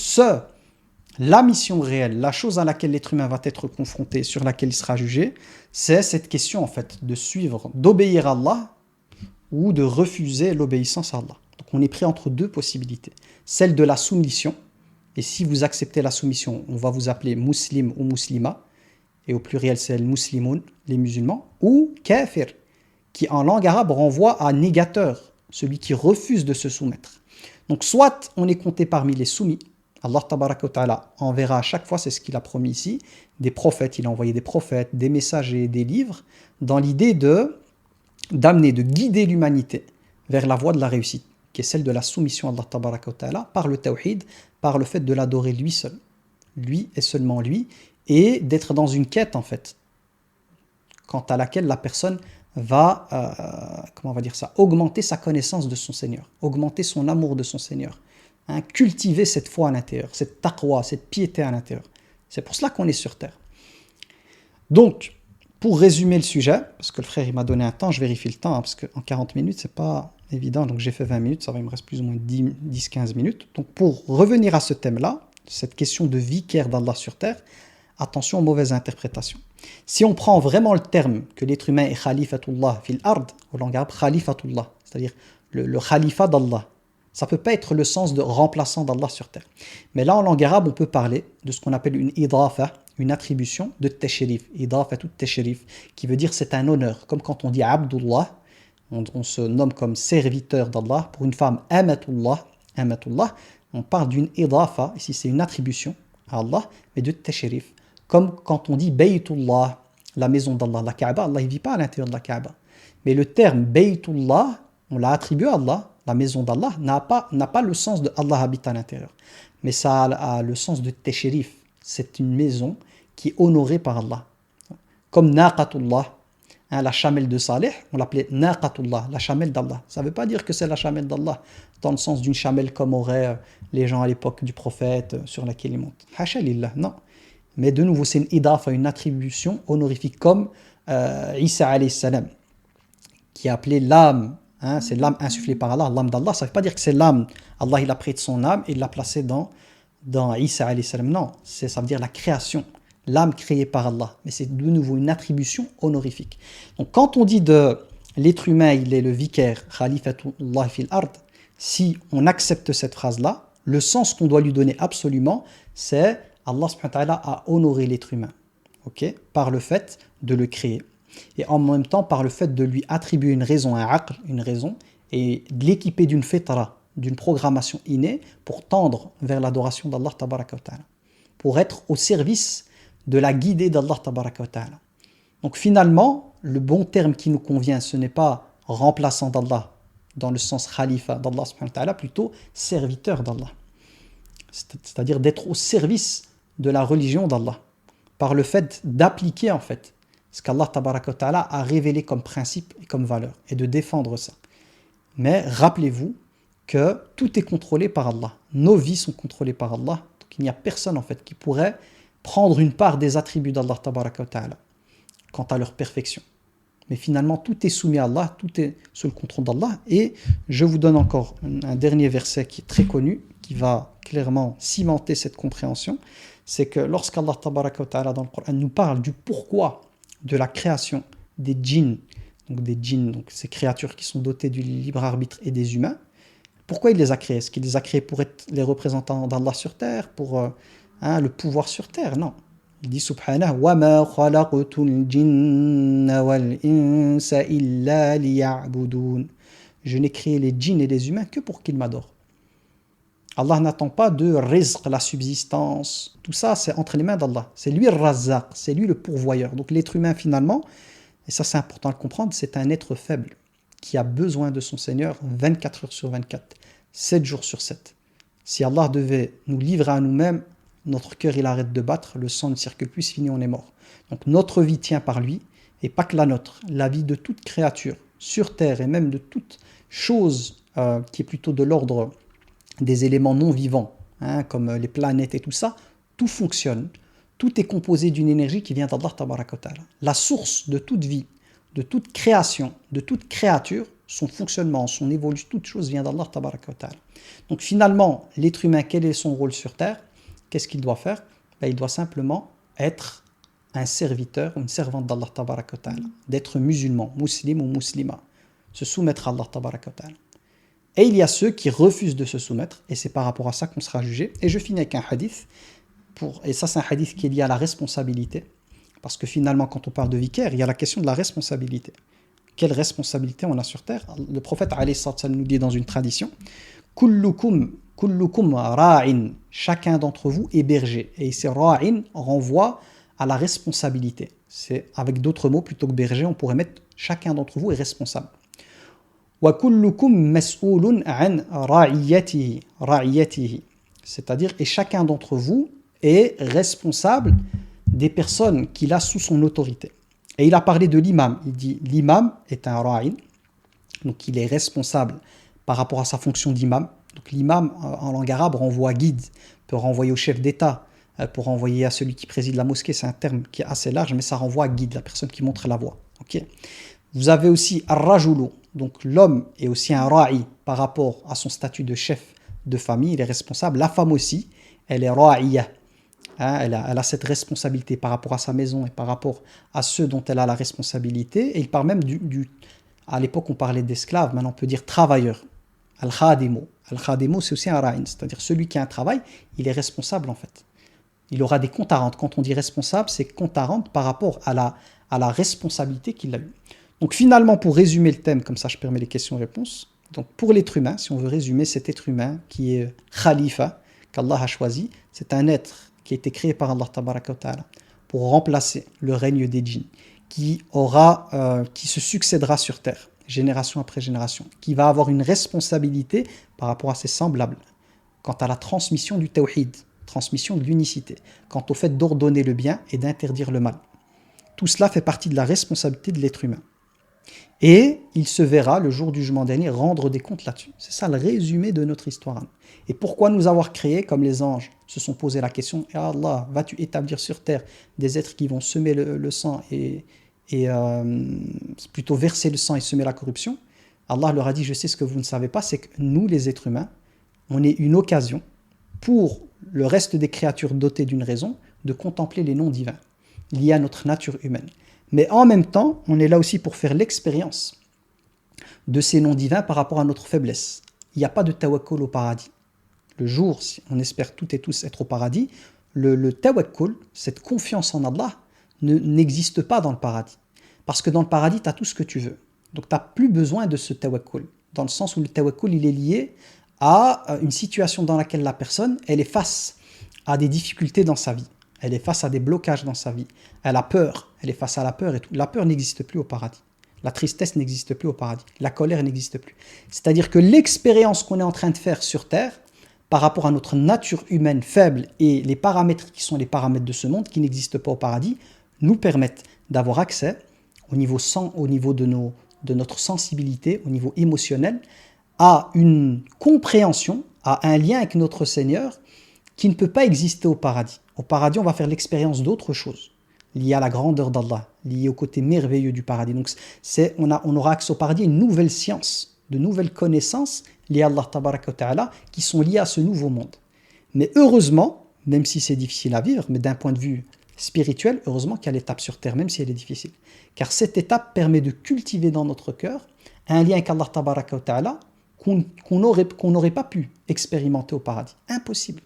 la mission réelle, la chose à laquelle l'être humain va être confronté, sur laquelle il sera jugé, c'est cette question en fait de suivre, d'obéir à Allah ou de refuser l'obéissance à Allah. Donc on est pris entre deux possibilités. Celle de la soumission, et si vous acceptez la soumission, on va vous appeler muslim ou muslima, et au pluriel c'est le muslimoun, les musulmans, ou kafir, qui en langue arabe renvoie à négateur, celui qui refuse de se soumettre. Donc soit on est compté parmi les soumis, Allah tabaraka wa ta'ala enverra à chaque fois, c'est ce qu'il a promis ici, des prophètes, il a envoyé des prophètes, des messagers, des livres, dans l'idée d'amener, de guider l'humanité vers la voie de la réussite, qui est celle de la soumission à Allah tabaraka wa ta'ala, par le tawhid, par le fait de l'adorer lui seul, lui et seulement lui, et d'être dans une quête en fait, quant à laquelle la personne va, augmenter sa connaissance de son Seigneur, augmenter son amour de son Seigneur, cultiver cette foi à l'intérieur, cette taqwa, cette piété à l'intérieur. C'est pour cela qu'on est sur terre. Donc, pour résumer le sujet, parce que le frère il m'a donné un temps, je vérifie le temps, parce qu'en 40 minutes, c'est pas évident, donc j'ai fait 20 minutes, il me reste plus ou moins 10-15 minutes. Donc pour revenir à ce thème-là, cette question de vicaire d'Allah sur terre, attention aux mauvaises interprétations. Si on prend vraiment le terme que l'être humain est khalifatullah fil ard, au langue arabe khalifatullah, c'est-à-dire le khalifa d'Allah, ça ne peut pas être le sens de remplaçant d'Allah sur terre. Mais là, en langue arabe, on peut parler de ce qu'on appelle une idafa, une attribution de tashrif, idafa tout tashrif, qui veut dire c'est un honneur. Comme quand on dit Abdullah, on se nomme comme serviteur d'Allah. Pour une femme, amatullah, on parle d'une idafa, ici c'est une attribution à Allah, mais de tashrif. Comme quand on dit Baytullah, la maison d'Allah, la Kaaba, Allah ne vit pas à l'intérieur de la Kaaba. Mais le terme Baytullah, on l'a attribué à Allah. La maison d'Allah n'a pas le sens de Allah habite à l'intérieur. Mais ça a le sens de Teshérif. C'est une maison qui est honorée par Allah. Comme Naqatullah, la chamelle de Saleh, on l'appelait Naqatullah, la chamelle d'Allah. Ça ne veut pas dire que c'est la chamelle d'Allah, dans le sens d'une chamelle comme auraient les gens à l'époque du prophète, sur laquelle ils montent. Hasha lillah, non. Mais de nouveau, c'est une idafa, une attribution honorifique, comme Isa alayhi salam, qui est appelé l'âme. C'est l'âme insufflée par Allah, l'âme d'Allah. Ça ne veut pas dire que c'est l'âme. Allah, il a pris de son âme et il l'a placée dans Isa alayhi salam. Non, ça veut dire la création, l'âme créée par Allah. Mais c'est de nouveau une attribution honorifique. Donc quand on dit de l'être humain, il est le vicaire, khalifatullah fil ard, si on accepte cette phrase-là, le sens qu'on doit lui donner absolument, c'est Allah subhanahu wa ta'ala a honoré l'être humain, par le fait de le créer. Et en même temps par le fait de lui attribuer une raison, un aql, une raison, et de l'équiper d'une fitra, d'une programmation innée pour tendre vers l'adoration d'Allah tabaraka wa ta'ala, pour être au service de la guidée d'Allah tabaraka wa ta'ala. Donc finalement, le bon terme qui nous convient, ce n'est pas remplaçant d'Allah dans le sens khalifa d'Allah subhanahu wa ta'ala, plutôt serviteur d'Allah. C'est-à-dire d'être au service de la religion d'Allah, par le fait d'appliquer en fait ce qu'Allah tabaraka wa ta'ala a révélé comme principe et comme valeur, et de défendre ça. Mais rappelez-vous que tout est contrôlé par Allah. Nos vies sont contrôlées par Allah. Donc il n'y a personne en fait qui pourrait prendre une part des attributs d'Allah tabaraka wa ta'ala quant à leur perfection. Mais finalement, tout est soumis à Allah, tout est sous le contrôle d'Allah. Et je vous donne encore un dernier verset qui est très connu, qui va clairement cimenter cette compréhension. C'est que lorsqu'Allah tabaraka wa ta'ala dans le Coran nous parle du pourquoi de la création des djinns, donc des djinns, donc ces créatures qui sont dotées du libre arbitre, et des humains. Pourquoi il les a créés? Est-ce qu'il les a créés pour être les représentants d'Allah sur terre, pour le pouvoir sur terre? Non. Il dit subhanahu wa ma khalaqtul jinna wal insa illa liya'budun. Je n'ai créé les djinns et les humains que pour qu'ils m'adorent. Allah n'attend pas de rizq, la subsistance. Tout ça, c'est entre les mains d'Allah. C'est lui le razzaq, c'est lui le pourvoyeur. Donc l'être humain, finalement, et ça c'est important de le comprendre, c'est un être faible qui a besoin de son Seigneur 24 heures sur 24, 7 jours sur 7. Si Allah devait nous livrer à nous-mêmes, notre cœur il arrête de battre, le sang ne circule plus, c'est fini, on est mort. Donc notre vie tient par lui, et pas que la nôtre, la vie de toute créature sur terre et même de toute chose qui est plutôt de l'ordre des éléments non vivants, comme les planètes et tout ça, tout fonctionne, tout est composé d'une énergie qui vient d'Allah Tabaraka wa Ta'ala. La source de toute vie, de toute création, de toute créature, son fonctionnement, son évolution, toute chose vient d'Allah Tabaraka wa Ta'ala. Donc finalement, l'être humain, quel est son rôle sur terre? Qu'est-ce qu'il doit faire? Il doit simplement être un serviteur, une servante d'Allah Tabaraka wa Ta'ala, d'être musulman, musulman ou muslima, se soumettre à Allah Tabaraka wa Ta'ala. Et il y a ceux qui refusent de se soumettre, et c'est par rapport à ça qu'on sera jugé. Et je finis avec un hadith, et ça c'est un hadith qui est lié à la responsabilité, parce que finalement quand on parle de vicaire, il y a la question de la responsabilité. Quelle responsabilité on a sur terre? Le prophète alayhi sallam nous dit dans une tradition, kullukum ra'in, chacun d'entre vous est berger. Et ici ra'in renvoie à la responsabilité. C'est avec d'autres mots, plutôt que berger, on pourrait mettre chacun d'entre vous est responsable. C'est-à-dire, et chacun d'entre vous est responsable des personnes qu'il a sous son autorité. Et il a parlé de l'imam. Il dit l'imam est un ra'in, donc il est responsable par rapport à sa fonction d'imam. Donc l'imam en langue arabe renvoie guide, peut renvoyer au chef d'État, pour renvoyer à celui qui préside la mosquée. C'est un terme qui est assez large, mais ça renvoie à guide, la personne qui montre la voie. Okay. Vous avez aussi ar-rajulu, donc l'homme est aussi un ra'i par rapport à son statut de chef de famille, il est responsable. La femme aussi, elle est ra'iyah, elle a cette responsabilité par rapport à sa maison et par rapport à ceux dont elle a la responsabilité. Et il parle même à l'époque on parlait d'esclaves, maintenant on peut dire travailleur. Al-khadimu, c'est aussi un ra'in, c'est-à-dire celui qui a un travail, il est responsable en fait. Il aura des comptes à rendre. Quand on dit responsable, c'est compte à rendre par rapport à la responsabilité qu'il a eue. Donc finalement, pour résumer le thème, comme ça je permets les questions-réponses, donc pour l'être humain, si on veut résumer cet être humain qui est khalifa, qu'Allah a choisi, c'est un être qui a été créé par Allah Tabaraka wa Ta'ala pour remplacer le règne des djinns, qui se succédera sur terre, génération après génération, qui va avoir une responsabilité par rapport à ses semblables, quant à la transmission du tawhid, transmission de l'unicité, quant au fait d'ordonner le bien et d'interdire le mal. Tout cela fait partie de la responsabilité de l'être humain. Et il se verra, le jour du jugement dernier, rendre des comptes là-dessus. C'est ça le résumé de notre histoire. Et pourquoi nous avoir créés, comme les anges se sont posé la question, « Allah, vas-tu établir sur terre des êtres qui vont semer le sang et plutôt verser le sang et semer la corruption ?» Allah leur a dit, « Je sais ce que vous ne savez pas, c'est que nous, les êtres humains, on est une occasion pour le reste des créatures dotées d'une raison de contempler les noms divins liés à notre nature humaine. Mais en même temps, on est là aussi pour faire l'expérience de ces noms divins par rapport à notre faiblesse. Il n'y a pas de tawakkul au paradis. Le jour, si on espère toutes et tous être au paradis, le tawakkul, cette confiance en Allah, n'existe pas dans le paradis. Parce que dans le paradis, tu as tout ce que tu veux. Donc tu n'as plus besoin de ce tawakkul. Dans le sens où le tawakkul, il est lié à une situation dans laquelle la personne, elle est face à des difficultés dans sa vie. Elle est face à des blocages dans sa vie. Elle a peur. Elle est face à la peur et tout. La peur n'existe plus au paradis. La tristesse n'existe plus au paradis. La colère n'existe plus. C'est-à-dire que l'expérience qu'on est en train de faire sur Terre, par rapport à notre nature humaine faible et les paramètres qui sont les paramètres de ce monde, qui n'existent pas au paradis, nous permettent d'avoir accès au niveau de notre sensibilité, au niveau émotionnel, à une compréhension, à un lien avec notre Seigneur qui ne peut pas exister au paradis. Au paradis, on va faire l'expérience d'autre chose, liée à la grandeur d'Allah, liée au côté merveilleux du paradis. Donc, on aura accès au paradis à une nouvelle science, de nouvelles connaissances liées à Allah Tabaraka wa Ta'ala, qui sont liées à ce nouveau monde. Mais heureusement, même si c'est difficile à vivre, mais d'un point de vue spirituelle, heureusement qu'il y a l'étape sur terre, même si elle est difficile. Car cette étape permet de cultiver dans notre cœur un lien avec Allah tabaraka wa ta'ala qu'on n'aurait pas pu expérimenter au paradis. Impossible.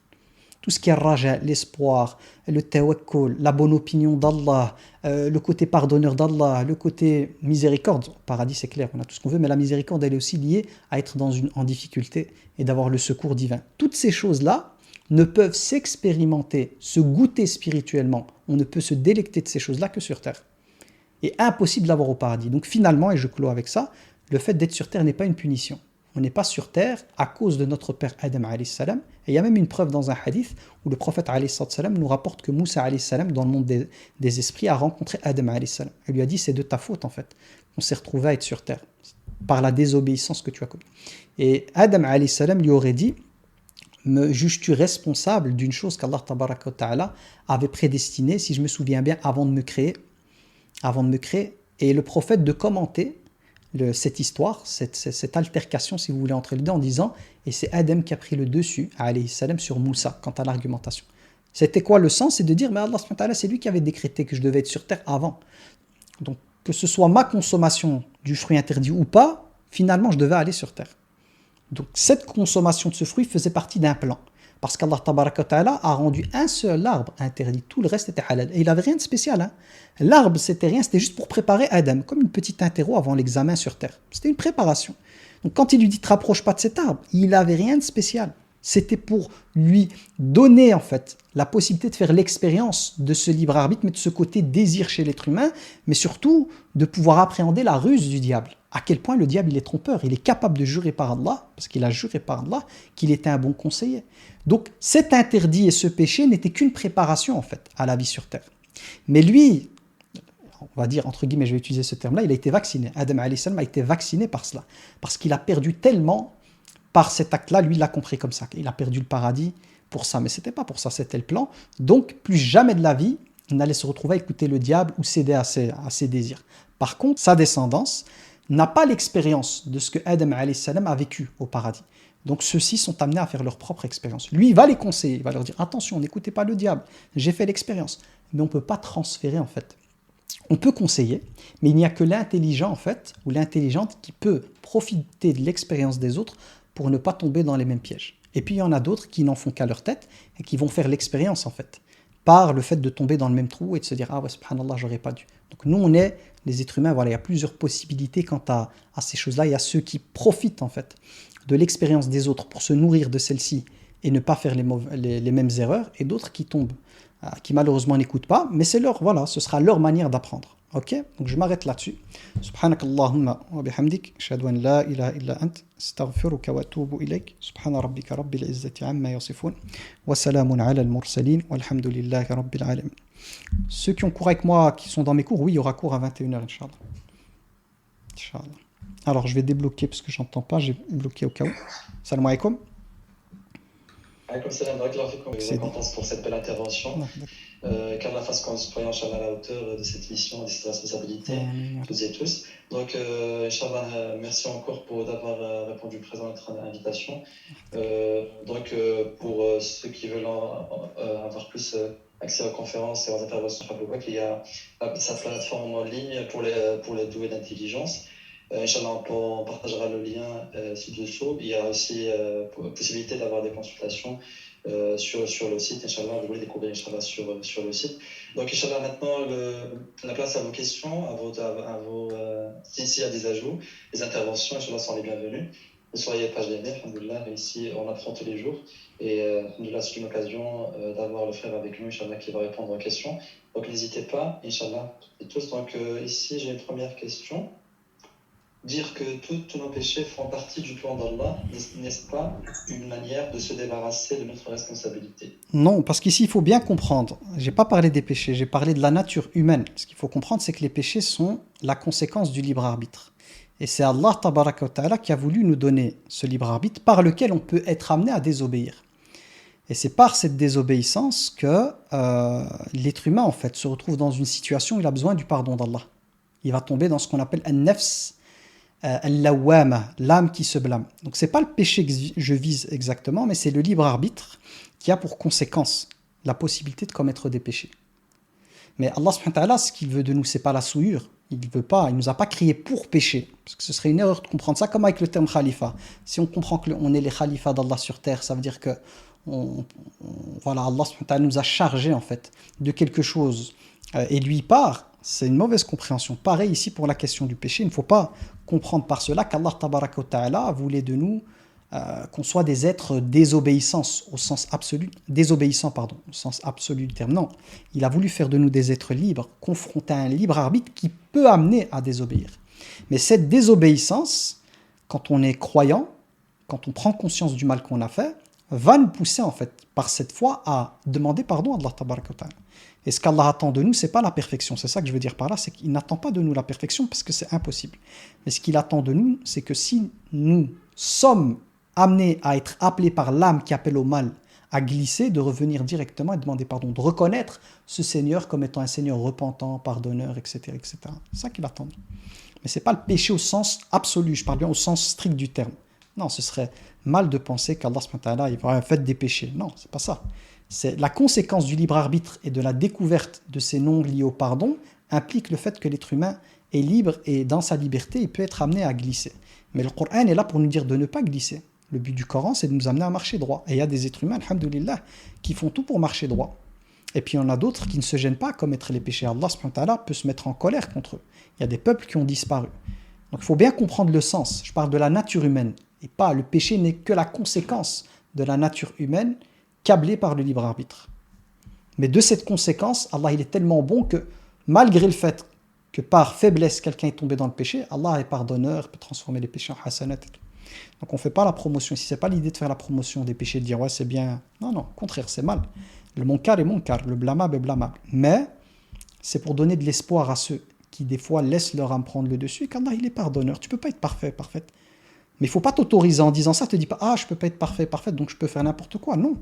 Tout ce qui est raja, l'espoir, le tawakkul, la bonne opinion d'Allah, le côté pardonneur d'Allah, le côté miséricorde. Au paradis, c'est clair, on a tout ce qu'on veut, mais la miséricorde, elle est aussi liée à être en difficulté et d'avoir le secours divin. Toutes ces choses-là ne peuvent s'expérimenter, se goûter spirituellement. On ne peut se délecter de ces choses-là que sur terre. Et impossible d'avoir au paradis. Donc finalement, et je clôt avec ça, le fait d'être sur terre n'est pas une punition. On n'est pas sur terre à cause de notre père Adam alayhi salam. Et il y a même une preuve dans un hadith où le prophète alayhi salam nous rapporte que Moussa alayhi salam, dans le monde des esprits, a rencontré Adam alayhi salam. Il lui a dit, c'est de ta faute en fait. On s'est retrouvé à être sur terre par la désobéissance que tu as commise. Et Adam alayhi salam lui aurait dit, me juges-tu responsable d'une chose qu'Allah tabaraka wa ta'ala avait prédestinée, si je me souviens bien, avant de me créer. Et le prophète de commenter cette histoire, cette altercation, si vous voulez, entre les deux, en disant, et c'est Adam qui a pris le dessus, alayhi salam, sur Moussa, quant à l'argumentation. C'était quoi le sens? C'est de dire, mais Allah subhanahu wa ta'ala, c'est lui qui avait décrété que je devais être sur terre avant. Donc, que ce soit ma consommation du fruit interdit ou pas, finalement, je devais aller sur terre. Donc, cette consommation de ce fruit faisait partie d'un plan. Parce qu'Allah tabaraka wa ta'ala a rendu un seul arbre interdit, tout le reste était halal. Et il n'avait rien de spécial. Hein. L'arbre, c'était rien, c'était juste pour préparer Adam, comme une petite interro avant l'examen sur terre. C'était une préparation. Donc quand il lui dit « te rapproche pas de cet arbre », il n'avait rien de spécial. C'était pour lui donner en fait la possibilité de faire l'expérience de ce libre arbitre, mais de ce côté désir chez l'être humain, mais surtout de pouvoir appréhender la ruse du diable. À quel point le diable il est trompeur, il est capable de jurer par Allah, parce qu'il a juré par Allah, qu'il était un bon conseiller. Donc cet interdit et ce péché n'étaient qu'une préparation en fait à la vie sur terre. Mais lui, on va dire entre guillemets, je vais utiliser ce terme-là, il a été vacciné. Adam alayhi salam a été vacciné par cela, parce qu'il a perdu tellement par cet acte-là, lui il l'a compris comme ça, il a perdu le paradis pour ça, mais c'était pas pour ça, c'était le plan. Donc plus jamais de la vie, il n'allait se retrouver à écouter le diable ou céder à ses désirs. Par contre, sa descendance n'a pas l'expérience de ce que Adam alayhi salam a vécu au paradis. Donc ceux-ci sont amenés à faire leur propre expérience. Lui, il va les conseiller, il va leur dire attention, n'écoutez pas le diable, j'ai fait l'expérience. Mais on ne peut pas transférer en fait. On peut conseiller, mais il n'y a que l'intelligent en fait, ou l'intelligente qui peut profiter de l'expérience des autres pour ne pas tomber dans les mêmes pièges. Et puis il y en a d'autres qui n'en font qu'à leur tête et qui vont faire l'expérience en fait, par le fait de tomber dans le même trou et de se dire ah ouais, subhanallah, j'aurais pas dû. Donc nous on est les êtres humains, voilà, il y a plusieurs possibilités quant à ces choses-là. Il y a ceux qui profitent en fait de l'expérience des autres pour se nourrir de celle-ci et ne pas faire les mêmes erreurs, et d'autres qui tombent, qui malheureusement n'écoutent pas, mais c'est leur, voilà, ce sera leur manière d'apprendre. Ok, donc je m'arrête là-dessus. Subhanakallahumma wa bihamdik, ashhadu an la ilaha illa ant, astaghfiruka wa atubu ilayk. Subhana rabbika rabbil izzati amma yasifun, wa salamun ala al-mursalin, walhamdulillahi rabbil alamin. Ceux qui ont cours avec moi, qui sont dans mes cours, oui, il y aura cours à 21h, Inch'Allah. Inch'Allah. Alors, je vais débloquer parce que j'entends pas, j'ai bloqué au cas où. Salam alaikum. Alaykoum salam, barakallahu fikoum, et récompense pour cette belle intervention. Qu'Allah fasse qu'on soit Inch'Allah à la hauteur de cette mission et de cette responsabilité, toutes et tous. Donc, Inch'Allah, merci encore d'avoir répondu présent à notre invitation. Pour ceux qui veulent avoir plus accès aux conférences et aux interventions sur Abou Bakr, il y a sa plateforme en ligne pour les doués d'intelligence. Inch'Allah, on partagera le lien ci-dessous. Il y a aussi possibilité d'avoir des consultations sur le site. Inch'Allah, vous voulez découvrir Inch'Allah sur le site. Donc, Inch'Allah, maintenant, la place à vos questions, s'il y a des ajouts, les interventions, Inch'Allah, sont les bienvenues. Ne soyez pas gênés, alhamdoulilah. Ici, on apprend tous les jours. Et alhamdoulilah, c'est une occasion d'avoir le frère avec nous, Inch'Allah, qui va répondre aux questions. Donc, n'hésitez pas, Inch'Allah, et tous. Donc, ici, j'ai une première question. Dire que tous nos péchés font partie du plan d'Allah, n'est-ce pas une manière de se débarrasser de notre responsabilité? Non, parce qu'ici, il faut bien comprendre. Je n'ai pas parlé des péchés, j'ai parlé de la nature humaine. Ce qu'il faut comprendre, c'est que les péchés sont la conséquence du libre arbitre. Et c'est Allah tabaraka wa ta'ala qui a voulu nous donner ce libre arbitre par lequel on peut être amené à désobéir. Et c'est par cette désobéissance que l'être humain, en fait, se retrouve dans une situation où il a besoin du pardon d'Allah. Il va tomber dans ce qu'on appelle an-nafs, al-lawwama, l'âme qui se blâme. Donc c'est pas le péché que je vise exactement, mais c'est le libre arbitre qui a pour conséquence la possibilité de commettre des péchés. Mais Allah subhanahu wa ta'ala, ce qu'il veut de nous, c'est pas la souillure. Il nous a pas créé pour pécher. Parce que ce serait une erreur de comprendre ça comme avec le terme khalifa. Si on comprend qu'on est les khalifas d'Allah sur terre, ça veut dire que voilà, Allah subhanahu wa ta'ala nous a chargé en fait de quelque chose et lui part. C'est une mauvaise compréhension. Pareil ici pour la question du péché. Il ne faut pas comprendre par cela qu'Allah tabaraka wa ta'ala voulait de nous qu'on soit des êtres désobéissants au sens absolu, désobéissants pardon, au sens absolu du terme. Non, il a voulu faire de nous des êtres libres, confrontés à un libre arbitre qui peut amener à désobéir. Mais cette désobéissance, quand on est croyant, quand on prend conscience du mal qu'on a fait, va nous pousser en fait par cette foi à demander pardon à Allah tabaraka wa ta'ala. Et ce qu'Allah attend de nous, c'est pas la perfection. C'est ça que je veux dire par là, c'est qu'il n'attend pas de nous la perfection parce que c'est impossible. Mais ce qu'il attend de nous, c'est que si nous sommes amenés à être appelés par l'âme qui appelle au mal, à glisser, de revenir directement et demander pardon, de reconnaître ce Seigneur comme étant un Seigneur repentant, pardonneur, etc. etc. C'est ça qu'il attend. Mais ce n'est pas le péché au sens absolu, je parle bien au sens strict du terme. Non, ce serait mal de penser qu'Allah il va faire des péchés. Non, c'est pas ça. C'est la conséquence du libre arbitre et de la découverte de ces noms liés au pardon implique le fait que l'être humain est libre et dans sa liberté, il peut être amené à glisser. Mais le Coran est là pour nous dire de ne pas glisser. Le but du Coran, c'est de nous amener à marcher droit. Et il y a des êtres humains, alhamdoulilah, qui font tout pour marcher droit. Et puis il y en a d'autres qui ne se gênent pas à commettre les péchés. Allah subhanahu wa ta'ala peut se mettre en colère contre eux. Il y a des peuples qui ont disparu. Donc il faut bien comprendre le sens. Je parle de la nature humaine. Et pas, le péché n'est que la conséquence de la nature humaine câblée par le libre arbitre. Mais de cette conséquence, Allah il est tellement bon que malgré le fait que par faiblesse quelqu'un est tombé dans le péché, Allah est pardonneur, peut transformer les péchés en hasanat et tout. Donc on ne fait pas la promotion ici, c'est pas l'idée de faire la promotion des péchés, de dire ouais c'est bien. Non, non, au contraire, c'est mal. Le munkar est munkar, le blâmable est blâmable. Mais c'est pour donner de l'espoir à ceux qui des fois laissent leur âme prendre le dessus et qu'Allah il est pardonneur. Tu peux pas être parfait, parfaite. Mais il ne faut pas t'autoriser en disant ça, te dis pas ah je peux pas être parfait, parfaite, donc je peux faire n'importe quoi. Non.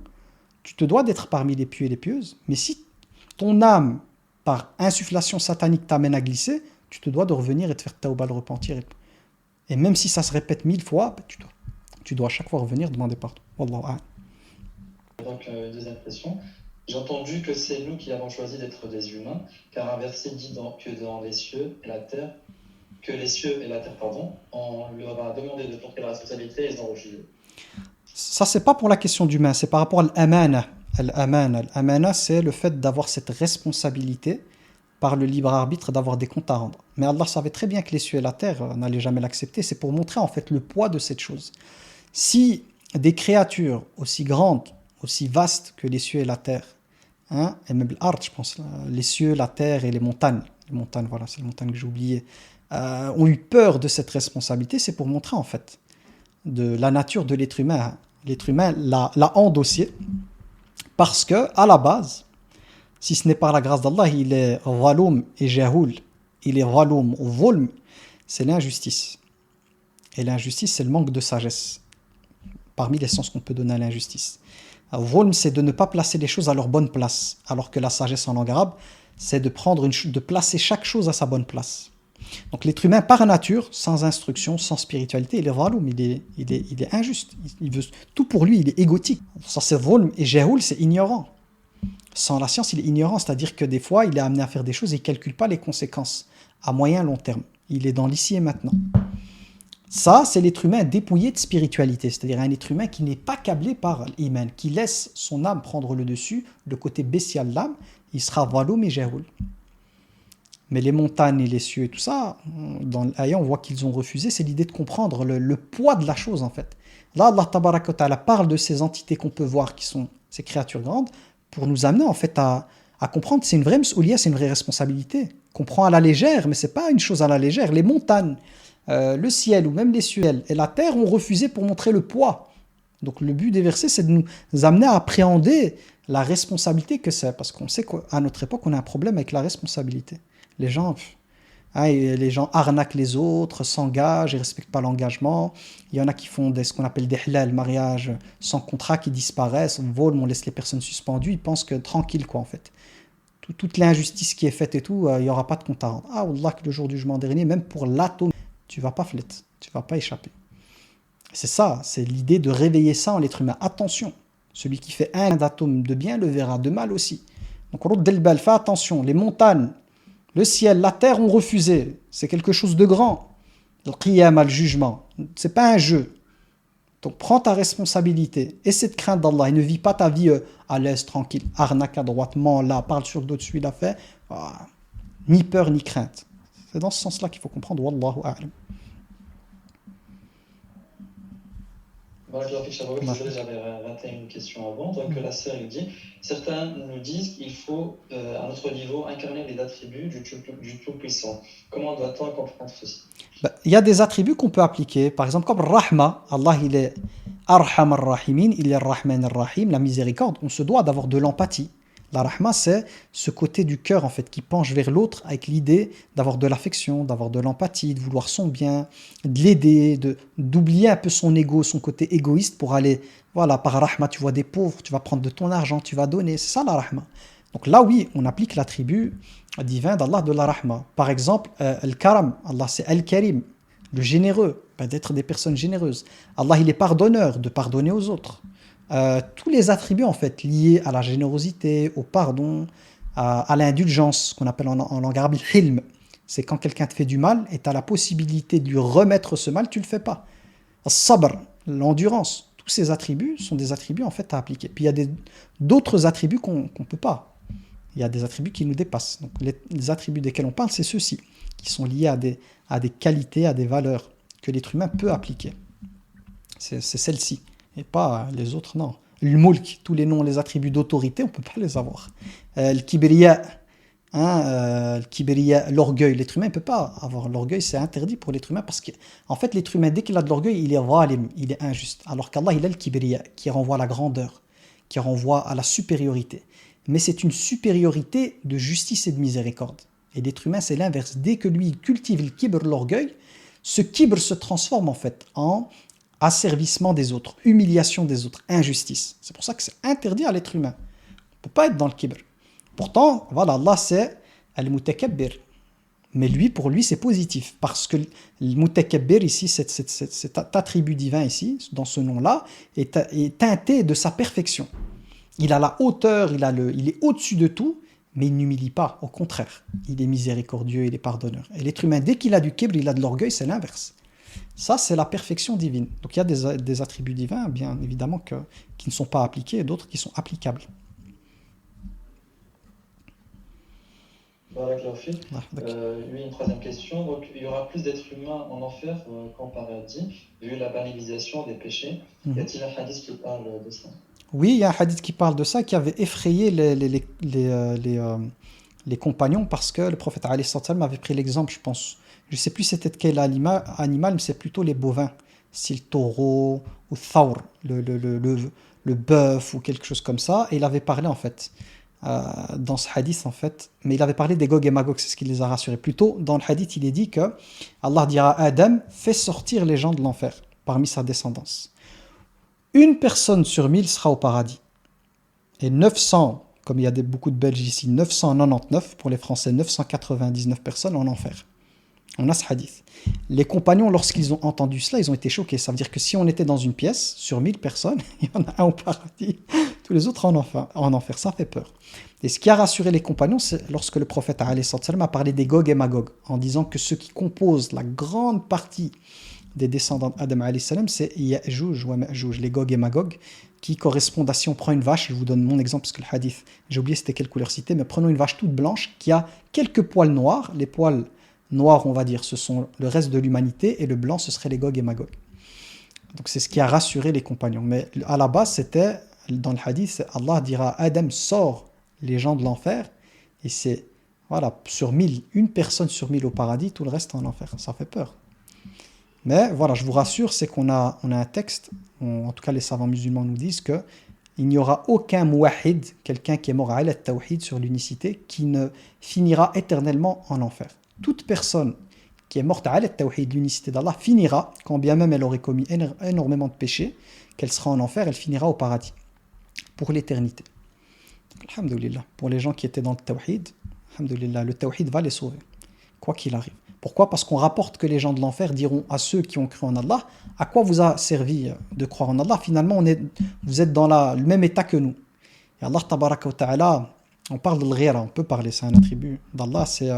Tu te dois d'être parmi les pieux et les pieuses, mais si ton âme, par insufflation satanique, t'amène à glisser, tu te dois de revenir et de faire tawbah, le repentir. Et même si ça se répète 1000 fois, tu dois à chaque fois revenir demander pardon. Wallahu a'lam. Donc, deuxième question. J'ai entendu que c'est nous qui avons choisi d'être des humains, car un verset dit que dans les cieux et la terre, on leur a demandé de porter la responsabilité et ils ont refusé. Ça, c'est pas pour la question d'humain, c'est par rapport à l'amana. L'amana, c'est le fait d'avoir cette responsabilité par le libre arbitre d'avoir des comptes à rendre. Mais Allah savait très bien que les cieux et la terre n'allaient jamais l'accepter. C'est pour montrer en fait le poids de cette chose. Si des créatures aussi grandes, aussi vastes que les cieux et la terre, hein, et même l'art, je pense, les cieux, la terre et les montagnes, voilà, c'est les montagnes que j'ai oubliées, ont eu peur de cette responsabilité, c'est pour montrer en fait de la nature de l'être humain. L'être humain l'a endossé parce que à la base, si ce n'est par la grâce d'Allah, il est zaloum et jahoul. Il est zaloum ou zulm, c'est l'injustice. Et l'injustice, c'est le manque de sagesse. Parmi les sens qu'on peut donner à l'injustice. Zulm, c'est de ne pas placer les choses à leur bonne place. Alors que la sagesse en langue arabe, c'est de placer chaque chose à sa bonne place. Donc l'être humain, par nature, sans instruction, sans spiritualité, il est zaloum, il est injuste. Il veut tout pour lui, il est égotique. Ça, c'est zulm et jahoul, c'est ignorant. Sans la science, il est ignorant, c'est-à-dire que des fois, il est amené à faire des choses et il ne calcule pas les conséquences à moyen long terme. Il est dans l'ici et maintenant. Ça, c'est l'être humain dépouillé de spiritualité, c'est-à-dire un être humain qui n'est pas câblé par l'iman, qui laisse son âme prendre le dessus, le côté bestial de l'âme, il sera zaloum et jahoul. Mais les montagnes et les cieux et tout ça, dans l'ayat, on voit qu'ils ont refusé, c'est l'idée de comprendre le poids de la chose en fait. Là, Allah tabaraka wa ta'ala parle de ces entités qu'on peut voir qui sont ces créatures grandes, pour nous amener en fait à comprendre que c'est une vraie msoulia, c'est une vraie responsabilité qu'on prend à la légère, mais c'est pas une chose à la légère. Les montagnes, le ciel ou même les cieux et la terre ont refusé pour montrer le poids. Donc le but des versets, c'est de nous amener à appréhender la responsabilité que c'est, parce qu'on sait qu'à notre époque, on a un problème avec la responsabilité. Les gens arnaquent les autres, s'engagent et ne respectent pas l'engagement. Il y en a qui font ce qu'on appelle des halal, mariage sans contrat, qui disparaissent, on vole, on laisse les personnes suspendues, ils pensent que tranquille quoi en fait. Toute l'injustice qui est faite et tout, il n'y aura pas de compte à rendre. Ah Allah, que le jour du jugement dernier, même pour l'atome, tu vas pas fléter, tu vas pas échapper. C'est ça, c'est l'idée de réveiller ça en l'être humain. Attention, celui qui fait un atome de bien le verra de mal aussi. Donc, Rudd al-Bal, fais attention, les montagnes, le ciel, la terre ont refusé. C'est quelque chose de grand. Le qiyam, le jugement. C'est pas un jeu. Donc, prends ta responsabilité. Essaie de craindre d'Allah et ne vis pas ta vie à l'aise, tranquille. Arnaque à droite, ment là, parle sur d'autres, celui-là fait. Ah, ni peur, ni crainte. C'est dans ce sens-là qu'il faut comprendre. Wallahu a'lam. Voilà, désolé, j'avais raté une question avant. Donc, la sœur il dit certains nous disent qu'il faut, à notre niveau, incarner les attributs du Tout-Puissant. Comment doit-on comprendre ceci? Il y a des attributs qu'on peut appliquer. Par exemple, comme Rahma. Allah, il est Arham ar-Rahimin, il est Rahman ar-Rahim, la miséricorde. On se doit d'avoir de l'empathie. La rahma, c'est ce côté du cœur en fait qui penche vers l'autre avec l'idée d'avoir de l'affection, d'avoir de l'empathie, de vouloir son bien, de l'aider, d'oublier un peu son ego, son côté égoïste pour aller, voilà, par rahma, tu vois des pauvres, tu vas prendre de ton argent, tu vas donner. C'est ça la rahma. Donc là, oui, on applique l'attribut divin d'Allah de la rahma. Par exemple, al-karam, Allah c'est al-karim, le généreux, d'être des personnes généreuses. Allah, il est pardonneur, de pardonner aux autres. Tous les attributs en fait liés à la générosité, au pardon, à l'indulgence, qu'on appelle en langue arabe hilm. C'est quand quelqu'un te fait du mal et tu as la possibilité de lui remettre ce mal, tu ne le fais pas. Sabr, l'endurance, tous ces attributs sont des attributs en fait à appliquer. Puis il y a d'autres attributs qu'on ne peut pas. Il y a des attributs qui nous dépassent. Donc les attributs desquels on parle, c'est ceux-ci, qui sont liés à des qualités, à des valeurs que l'être humain peut appliquer. C'est celle-ci. Et pas les autres, non. Le mulk, tous les noms, les attributs d'autorité, on ne peut pas les avoir. Le kibriya, l'orgueil. L'être humain ne peut pas avoir l'orgueil, c'est interdit pour l'être humain parce qu'en fait, l'être humain, dès qu'il a de l'orgueil, il est zalim, il est injuste. Alors qu'Allah, il a le kibriya, qui renvoie à la grandeur, qui renvoie à la supériorité. Mais c'est une supériorité de justice et de miséricorde. Et l'être humain, c'est l'inverse. Dès que lui, il cultive le kibr, l'orgueil, ce kibr se transforme en fait en asservissement des autres, humiliation des autres, injustice. C'est pour ça que c'est interdit à l'être humain. On ne peut pas être dans le kibr. Pourtant, voilà, Allah c'est al-mutakabbir. Mais lui, pour lui, c'est positif. Parce que le mutakabbir ici, cet attribut divin ici, dans ce nom-là, est teinté de sa perfection. Il a la hauteur, il est au-dessus de tout, mais il n'humilie pas. Au contraire, il est miséricordieux, il est pardonneur. Et l'être humain, dès qu'il a du kibr, il a de l'orgueil, c'est l'inverse. Ça, c'est la perfection divine. Donc il y a des attributs divins, bien évidemment, qui ne sont pas appliqués et d'autres qui sont applicables. Oui, une troisième question. Donc, il y aura plus d'êtres humains en enfer qu'en paradis, vu la banalisation des péchés. Y a-t-il un hadith qui parle de ça? Oui, il y a un hadith qui parle de ça, qui avait effrayé les compagnons, parce que le prophète alayhi sallam avait pris l'exemple, je pense, je ne sais plus c'était de quel animal, mais c'est plutôt les bovins, style taureau ou thawr, le bœuf ou quelque chose comme ça. Et il avait parlé en fait, dans ce hadith en fait, mais il avait parlé des Gog et Magog, c'est ce qui les a rassurés. Plutôt, dans le hadith, il est dit que Allah dira à Adam, fais sortir les gens de l'enfer parmi sa descendance. Une personne sur 1000 sera au paradis. Et 900, comme il y a beaucoup de Belges ici, 999, pour les Français, 999 personnes en enfer. On a ce hadith. Les compagnons, lorsqu'ils ont entendu cela, ils ont été choqués. Ça veut dire que si on était dans une pièce, sur 1000 personnes, il y en a un au paradis, tous les autres en enfer. Ça fait peur. Et ce qui a rassuré les compagnons, c'est lorsque le prophète a parlé des Gog et Magog, en disant que ceux qui composent la grande partie des descendants d'Adam alayhi salam, c'est Ya'juj wa Ma'juj, les Gog et Magog, qui correspondent à, si on prend une vache, je vous donne mon exemple parce que le hadith, j'ai oublié c'était quelle couleur c'était, mais prenons une vache toute blanche qui a quelques poils noirs. Les poils noirs, on va dire, ce sont le reste de l'humanité, et le blanc, ce serait les Gog et Magog. Donc c'est ce qui a rassuré les compagnons. Mais à la base, c'était, dans le hadith, Allah dira à Adam, sort les gens de l'enfer, et c'est, voilà, sur 1000, une personne sur 1000 au paradis, tout le reste en enfer. Ça fait peur. Mais voilà, je vous rassure, c'est qu'on a un texte, en tout cas les savants musulmans nous disent que il n'y aura aucun muwahid, quelqu'un qui est mort à al-tawhid sur l'unicité, qui ne finira éternellement en enfer. Toute personne qui est morte à al-tawhid, l'unicité d'Allah, finira, quand bien même elle aurait commis énormément de péchés, qu'elle sera en enfer, elle finira au paradis, pour l'éternité. Alhamdulillah, pour les gens qui étaient dans le tawhid, alhamdulillah, le tawhid va les sauver, quoi qu'il arrive. Pourquoi? Parce qu'on rapporte que les gens de l'enfer diront à ceux qui ont cru en Allah, à quoi vous a servi de croire en Allah? Finalement, vous êtes dans le même état que nous. Et Allah tabaraka wa ta'ala On parle de l'ghira, on peut parler, c'est un attribut d'Allah, c'est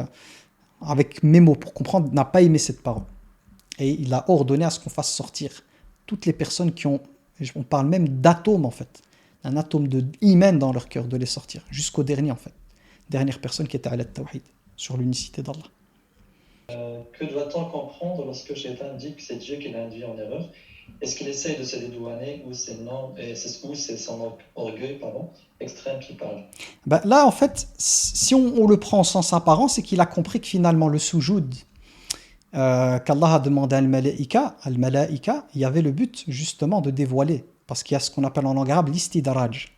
avec mes mots pour comprendre, n'a pas aimé cette parole. Et il a ordonné à ce qu'on fasse sortir toutes les personnes qui ont, on parle même d'atomes en fait, un atome de iman dans leur cœur, de les sortir, jusqu'au dernier en fait, dernière personne qui était à tawhid, sur l'unicité d'Allah. Que doit-on comprendre lorsque Shaitan dit que c'est Dieu qui l'a induit en erreur? Est-ce qu'il essaye de se dédouaner ou c'est son orgueil extrême qui parle? Ben là en fait, si on le prend en sens apparent, c'est qu'il a compris que finalement le soujoud qu'Allah a demandé à al-malaïka, il y avait le but justement de dévoiler, parce qu'il y a ce qu'on appelle en langue arabe l'istidaraj.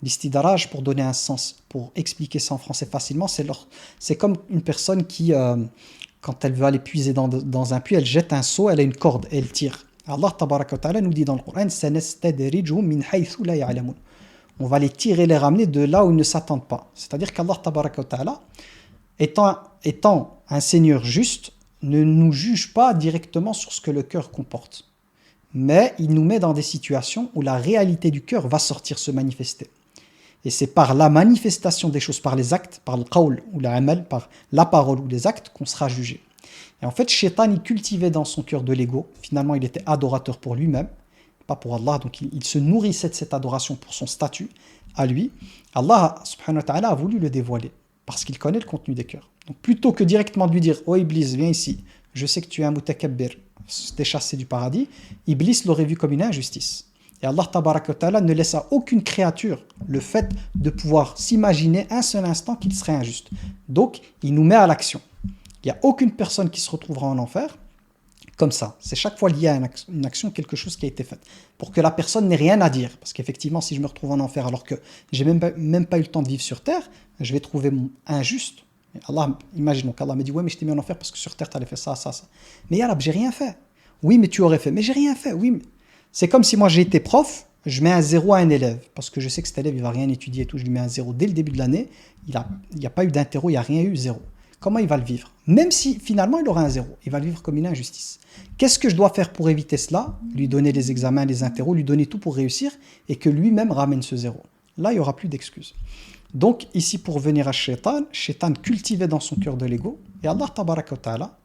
L'istidaraj, pour donner un sens, pour expliquer ça en français facilement, c'est comme une personne qui, quand elle veut aller puiser dans un puits, elle jette un seau, elle a une corde, et elle tire. Allah tabaraka wa ta'ala nous dit dans le Coran, sanastadrijuhum min haythu la ya'lamun. On va les tirer, les ramener de là où ils ne s'attendent pas. C'est-à-dire qu'Allah tabaraka wa ta'ala, étant un Seigneur juste, ne nous juge pas directement sur ce que le cœur comporte. Mais il nous met dans des situations où la réalité du cœur va sortir se manifester. Et c'est par la manifestation des choses, par les actes, par le qawl ou l'amal, par la parole ou les actes, qu'on sera jugé. Et en fait, Shaitan, il cultivait dans son cœur de l'ego. Finalement, il était adorateur pour lui-même, pas pour Allah. Donc, il se nourrissait de cette adoration pour son statut à lui. Allah, subhanahu wa ta'ala, a voulu le dévoiler parce qu'il connaît le contenu des cœurs. Donc, plutôt que directement de lui dire « Oh Iblis, viens ici, je sais que tu es un mutakabbir, t'es chassé du paradis », Iblis l'aurait vu comme une injustice. Et Allah tabaraka wa ta'ala ne laisse à aucune créature le fait de pouvoir s'imaginer un seul instant qu'il serait injuste. Donc, il nous met à l'action. Il n'y a aucune personne qui se retrouvera en enfer comme ça. C'est chaque fois lié à une action, quelque chose qui a été fait. Pour que la personne n'ait rien à dire. Parce qu'effectivement, si je me retrouve en enfer alors que j'ai même pas eu le temps de vivre sur terre, je vais trouver injuste. Allah, imaginons qu'Allah me dit « Ouais, mais je t'ai mis en enfer parce que sur terre, tu allais faire ça, ça, ça. » Mais ya Rab, j'ai rien fait. Oui, mais tu aurais fait. Mais j'ai rien fait. Oui, mais... C'est comme si moi j'ai été prof, je mets un 0 à un élève, parce que je sais que cet élève il va rien étudier et tout, je lui mets un 0 dès le début de l'année, il n'y a pas eu d'interro, il n'y a rien eu, 0. Comment il va le vivre? Même si finalement il aura un 0, il va le vivre comme une injustice. Qu'est-ce que je dois faire pour éviter cela? Lui donner les examens, les interros, lui donner tout pour réussir, et que lui-même ramène ce 0. Là, il n'y aura plus d'excuses. Donc ici, pour revenir à Shaitan cultivait dans son cœur de l'ego, et Allah tabaraka wa ta'ala,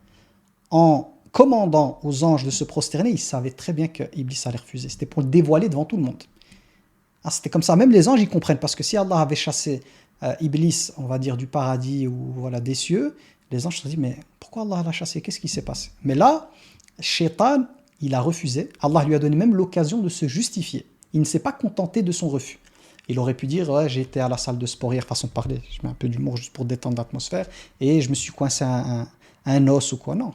en commandant aux anges de se prosterner, il savait très bien que Iblis allait refuser. C'était pour le dévoiler devant tout le monde. C'était comme ça. Même les anges, ils comprennent. Parce que si Allah avait chassé Iblis, on va dire, du paradis ou voilà, des cieux, les anges se disent, mais pourquoi Allah l'a chassé? Qu'est-ce qui s'est passé? Mais là, Shaitan, il a refusé. Allah lui a donné même l'occasion de se justifier. Il ne s'est pas contenté de son refus. Il aurait pu dire, ouais, j'ai été à la salle de sport hier, façon de parler. Je mets un peu d'humour juste pour détendre l'atmosphère. Et je me suis coincé un os ou quoi. Non.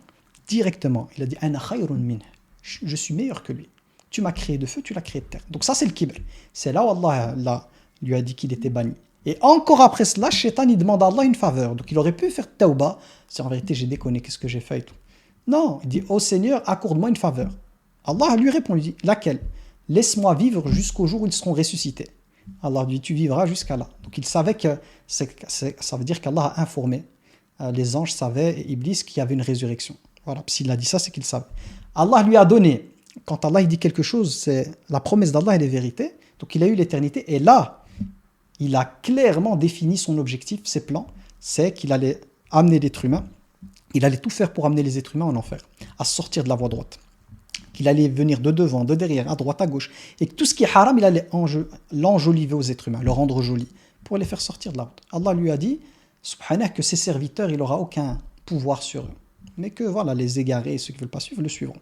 Directement, il a dit Ana khayrun min. Je suis meilleur que lui. Tu m'as créé de feu, tu l'as créé de terre. Donc ça c'est le kibr. C'est là où Allah lui a dit qu'il était banni. Et encore après cela, Shaitan il demande à Allah une faveur. Donc il aurait pu faire tauba. C'est en vérité j'ai déconné, qu'est-ce que j'ai fait et tout. Non, il dit oh Seigneur, accorde-moi une faveur. Allah lui répond, il dit laquelle? Laisse-moi vivre jusqu'au jour où ils seront ressuscités. Allah lui dit tu vivras jusqu'à là. Donc il savait que ça veut dire qu'Allah a informé. Les anges savaient, et Iblis, qu'il y avait une résurrection. Voilà, s'il a dit ça, c'est qu'il savait. Allah lui a donné, quand Allah il dit quelque chose, c'est la promesse d'Allah et les vérités, donc il a eu l'éternité, et là, il a clairement défini son objectif, ses plans, c'est qu'il allait amener l'être humain, il allait tout faire pour amener les êtres humains en enfer, à sortir de la voie droite, qu'il allait venir de devant, de derrière, à droite, à gauche, et que tout ce qui est haram, il allait l'enjoliver aux êtres humains, le rendre joli, pour les faire sortir de la route. Allah lui a dit, subhanah, que ses serviteurs, il n'aura aucun pouvoir sur eux. Mais que voilà, les égarés et ceux qui ne veulent pas suivre le suivront.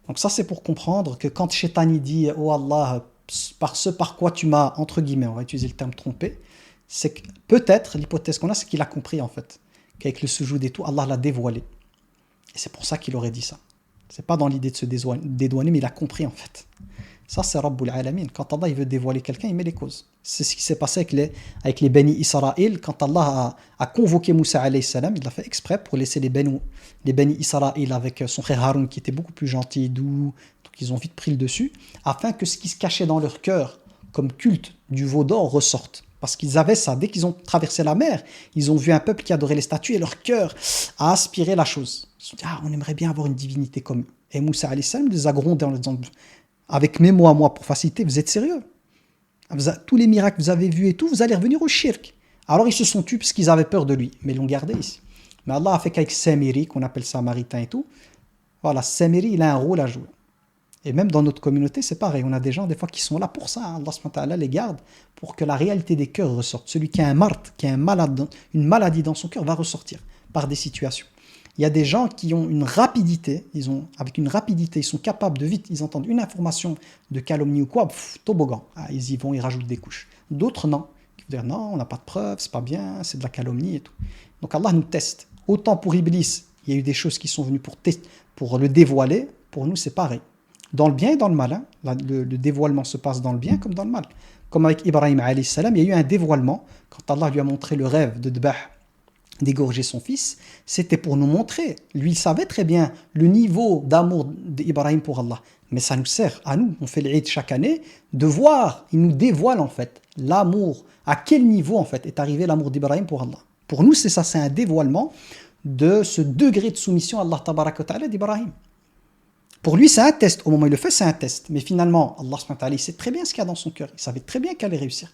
Donc ça c'est pour comprendre que quand Shaitan dit oh Allah, par quoi tu m'as, entre guillemets, on va utiliser le terme trompé, c'est que peut-être l'hypothèse qu'on a, c'est qu'il a compris en fait qu'avec le sujoud et tout, Allah l'a dévoilé. Et c'est pour ça qu'il aurait dit ça. C'est pas dans l'idée de se dédouaner, mais il a compris en fait. Ça c'est Rabbul Alamin. Quand Allah il veut dévoiler quelqu'un, il met les causes. C'est ce qui s'est passé avec les Bani Israël. Quand Allah a convoqué Moussa alayhi salam, il l'a fait exprès pour laisser les Bani Israël avec son frère Haroun qui était beaucoup plus gentil, doux. Donc ils ont vite pris le dessus, afin que ce qui se cachait dans leur cœur comme culte du veau d'or ressorte. Parce qu'ils avaient ça. Dès qu'ils ont traversé la mer, ils ont vu un peuple qui adorait les statues et leur cœur a aspiré la chose. Ils se sont dit, on aimerait bien avoir une divinité comme eux. Et Moussa alayhi salam les a grondés en leur disant, avec mes mots à moi pour faciliter, vous êtes sérieux? Tous les miracles que vous avez vus et tout, vous allez revenir au shirk. Alors ils se sont tués parce qu'ils avaient peur de lui, mais ils l'ont gardé ici. Mais Allah a fait qu'avec Samiri, qu'on appelle samaritain et tout, voilà, Samiri, il a un rôle à jouer. Et même dans notre communauté, c'est pareil. On a des gens, des fois, qui sont là pour ça. Allah subhanahu wa ta'ala les garde pour que la réalité des cœurs ressorte. Celui qui a un martre, qui a une maladie dans son cœur, va ressortir par des situations. Il y a des gens qui ont une rapidité, avec une rapidité, ils sont capables de vite, ils entendent une information de calomnie ou quoi, toboggan. Ah, ils y vont, ils rajoutent des couches. D'autres, non. Ils vont dire, non, on n'a pas de preuves, c'est pas bien, c'est de la calomnie et tout. Donc Allah nous teste. Autant pour Iblis, il y a eu des choses qui sont venues pour le dévoiler. Pour nous, c'est pareil. Dans le bien et dans le mal. Hein. Le dévoilement se passe dans le bien comme dans le mal. Comme avec Ibrahim alayhi salam, il y a eu un dévoilement. Quand Allah lui a montré le rêve de Dbah, d'égorger son fils, c'était pour nous montrer. Lui, il savait très bien le niveau d'amour d'Ibrahim pour Allah. Mais ça nous sert, à nous, on fait l'Eid chaque année, de voir, il nous dévoile en fait l'amour. À quel niveau en fait est arrivé l'amour d'Ibrahim pour Allah. Pour nous, c'est ça, c'est un dévoilement de ce degré de soumission à Allah tabaraka wa ta'ala d'Ibrahim. Pour lui, c'est un test. Au moment où il le fait, c'est un test. Mais finalement, Allah subhanahu wa ta'ala, il sait très bien ce qu'il y a dans son cœur. Il savait très bien qu'elle allait réussir.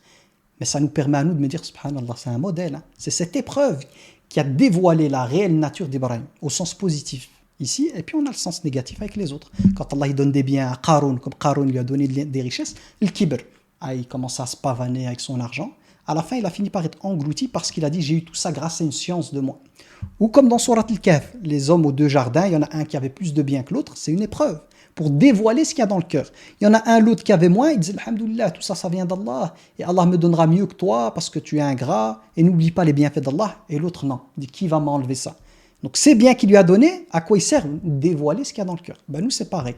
Mais ça nous permet à nous de me dire, subhanallah, c'est un modèle. Hein. C'est cette épreuve qui a dévoilé la réelle nature d'Ibrahim, au sens positif ici, et puis on a le sens négatif avec les autres. Quand Allah il donne des biens à Qarun, comme Qarun lui a donné des richesses, le kibr, il commence à se pavaner avec son argent. À la fin, il a fini par être englouti parce qu'il a dit, j'ai eu tout ça grâce à une science de moi. Ou comme dans Surat al-Kahf, les hommes aux deux jardins, il y en a un qui avait plus de biens que l'autre, c'est une épreuve pour dévoiler ce qu'il y a dans le cœur. Il y en a un l'autre qui avait moins, il disait alhamdoulilah, tout ça, ça vient d'Allah, et Allah me donnera mieux que toi parce que tu es ingrat, et n'oublie pas les bienfaits d'Allah. Et l'autre non, il dit qui va m'enlever ça? Donc c'est bien qu'il lui a donné, à quoi il sert? Dévoiler ce qu'il y a dans le cœur. Ben nous c'est pareil.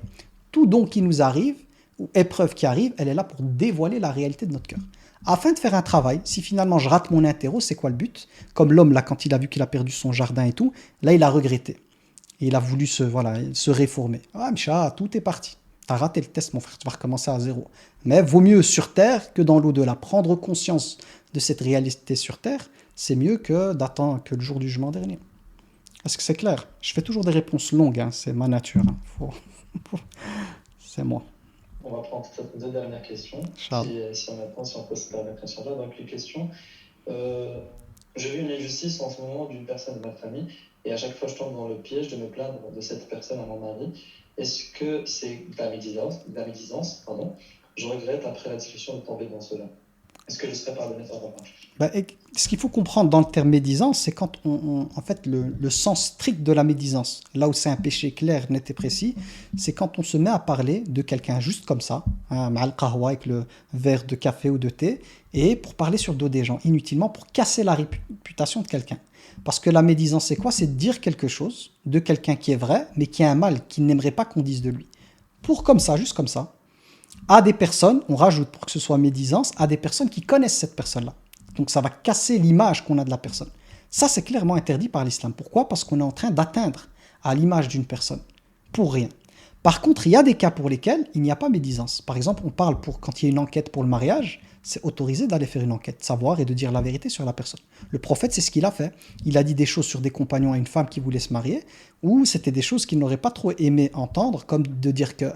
Tout don qui nous arrive, ou épreuve qui arrive, elle est là pour dévoiler la réalité de notre cœur. Afin de faire un travail, si finalement je rate mon interro, c'est quoi le but? Comme l'homme là, quand il a vu qu'il a perdu son jardin et tout, là il a regretté. Et il a voulu se réformer. Ah, Micha, tout est parti. Tu as raté le test, mon frère, tu vas recommencer à zéro. Mais vaut mieux sur terre que dans l'au-delà. Prendre conscience de cette réalité sur terre, c'est mieux que d'attendre que le jour du jugement dernier. Est-ce que c'est clair? Je fais toujours des réponses longues, hein, c'est ma nature. Hein. C'est moi. On va prendre deux dernières questions. Si on attend, si on pose ces dernières questions-là. Donc, les questions. J'ai vu une injustice en ce moment d'une personne de ma famille. Et à chaque fois, je tombe dans le piège de me plaindre de cette personne à mon mari. Est-ce que c'est de la médisance, pardon. Je regrette après la discussion de tomber dans cela. Est-ce que je serais pardonné par Allah? Ce qu'il faut comprendre dans le terme médisance, c'est quand en fait, le sens strict de la médisance, là où c'est un péché clair, net et précis, c'est quand on se met à parler de quelqu'un juste comme ça, ma'al qahwa avec le verre de café ou de thé, et pour parler sur le dos des gens, inutilement, pour casser la réputation de quelqu'un. Parce que la médisance, c'est quoi? C'est de dire quelque chose de quelqu'un qui est vrai, mais qui a un mal, qu'il n'aimerait pas qu'on dise de lui. Pour comme ça, juste comme ça, à des personnes, on rajoute pour que ce soit médisance, à des personnes qui connaissent cette personne-là. Donc ça va casser l'image qu'on a de la personne. Ça, c'est clairement interdit par l'islam. Pourquoi? Parce qu'on est en train d'atteindre à l'image d'une personne, pour rien. Par contre, il y a des cas pour lesquels il n'y a pas médisance. Par exemple, on parle quand il y a une enquête pour le mariage, c'est autorisé d'aller faire une enquête, savoir et de dire la vérité sur la personne. Le prophète, c'est ce qu'il a fait. Il a dit des choses sur des compagnons à une femme qui voulait se marier, ou c'était des choses qu'il n'aurait pas trop aimé entendre, comme de dire que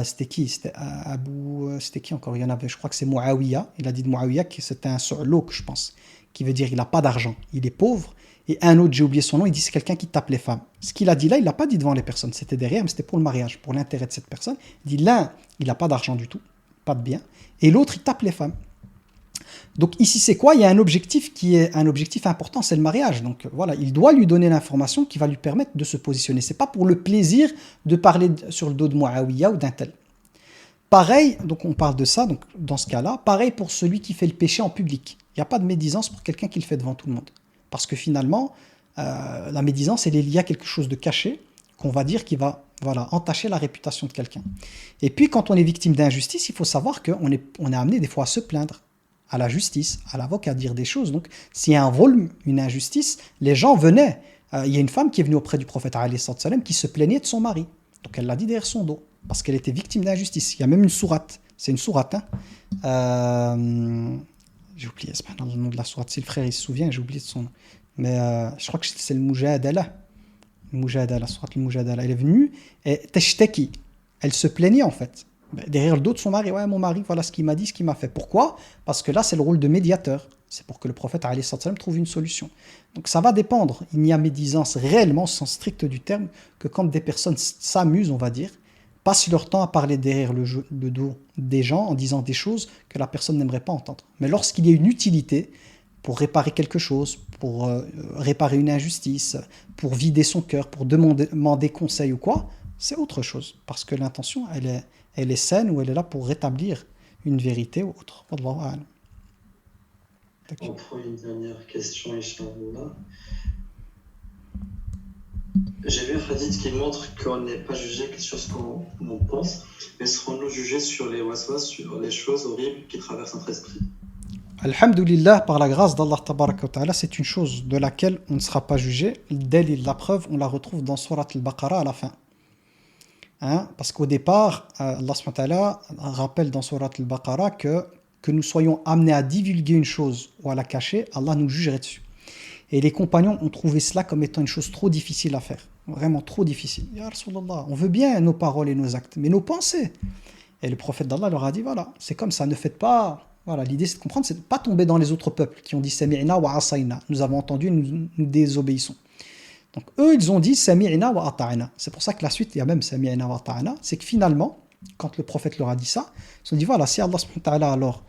c'était qui? C'était qui encore? Il y en avait, je crois que c'est Muawiya. Il a dit de Muawiya que c'était un su'louk, je pense, qui veut dire il n'a pas d'argent, il est pauvre. Et un autre, j'ai oublié son nom, il dit c'est quelqu'un qui tape les femmes. Ce qu'il a dit là, il l'a pas dit devant les personnes, c'était derrière, mais c'était pour le mariage, pour l'intérêt de cette personne. Il dit l'un, il n'a pas d'argent du tout, pas de bien, et l'autre, il tape les femmes. Donc ici, c'est quoi? Il y a un objectif qui est un objectif important, c'est le mariage. Donc voilà, il doit lui donner l'information qui va lui permettre de se positionner. C'est pas pour le plaisir de parler sur le dos de Muawiya ou d'un tel. Pareil, donc on parle de ça, donc dans ce cas-là, pareil pour celui qui fait le péché en public. Il n'y a pas de médisance pour quelqu'un qui le fait devant tout le monde. Parce que finalement, la médisance, elle est liée à quelque chose de caché, qu'on va dire qui va entacher la réputation de quelqu'un. Et puis, quand on est victime d'injustice, il faut savoir qu'on est amené des fois à se plaindre à la justice, à l'avocat, à dire des choses. Donc, s'il y a un vol, une injustice, les gens venaient. Il y a une femme qui est venue auprès du prophète alayhi salam qui se plaignait de son mari. Donc, elle l'a dit derrière son dos, parce qu'elle était victime d'injustice. Il y a même une sourate. C'est une sourate, hein. J'ai oublié le nom de la sourate. Si le frère il se souvient, j'ai oublié de son nom. Mais je crois que c'est le Mujadala. La sourate le Mujadala. Elle est venue et tashtaki. Elle se plaignait en fait. Derrière le dos de son mari. Ouais, mon mari, voilà ce qu'il m'a dit, ce qu'il m'a fait. Pourquoi? Parce que là, c'est le rôle de médiateur. C'est pour que le prophète alayhi salam trouve une solution. Donc ça va dépendre. Il n'y a médisance réellement, au sens strict du terme, que quand des personnes s'amusent, on va dire, passent leur temps à parler derrière le dos des gens en disant des choses que la personne n'aimerait pas entendre. Mais lorsqu'il y a une utilité pour réparer quelque chose, pour réparer une injustice, pour vider son cœur, pour demander conseil ou quoi, c'est autre chose. Parce que l'intention, elle est saine ou elle est là pour rétablir une vérité ou autre. Wallahu a'lam. On prend une dernière question, Inch'Allah. J'ai vu un hadith qui montre qu'on n'est pas jugé que sur ce qu'on pense, mais serons-nous jugés sur les waswas, sur les choses horribles qui traversent notre esprit. Alhamdulillah, par la grâce d'Allah Tabaraka wa Ta'ala, c'est une chose de laquelle on ne sera pas jugé. La preuve, on la retrouve dans Surat al-Baqarah à la fin. Hein? Parce qu'au départ, Allah subhanahu wa ta'ala rappelle dans Surat al-Baqarah que nous soyons amenés à divulguer une chose ou à la cacher, Allah nous jugerait dessus. Et les compagnons ont trouvé cela comme étant une chose trop difficile à faire. Vraiment trop difficile. Ya Rasulallah, on veut bien nos paroles et nos actes, mais nos pensées. Et le prophète d'Allah leur a dit, voilà, c'est comme ça, ne faites pas... Voilà, l'idée c'est de comprendre, c'est de ne pas tomber dans les autres peuples qui ont dit Sami'na wa asayna. Nous avons entendu, nous désobéissons. Donc eux, ils ont dit Sami'na wa ata'na. C'est pour ça que la suite, il y a même Sami'na wa ata'na. C'est que finalement, quand le prophète leur a dit ça, ils ont dit voilà, si Allah subhanahu wa ta'ala alors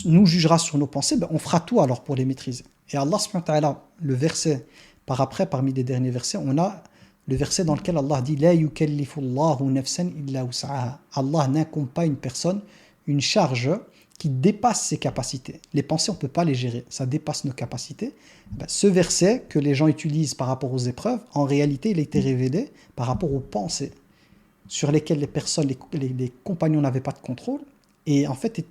nous jugera sur nos pensées, ben, on fera tout alors pour les maîtriser. Et Allah subhanahu wa ta'ala, le verset par après, parmi les derniers versets, on a le verset dans lequel Allah dit La yukallifullahu nafsan illa wus'aha. Allah n'incombe pas une personne une charge qui dépasse ses capacités. Les pensées, on ne peut pas les gérer, ça dépasse nos capacités. Ben, ce verset que les gens utilisent par rapport aux épreuves, en réalité, il a été révélé par rapport aux pensées sur lesquelles les personnes, les compagnons n'avaient pas de contrôle et en fait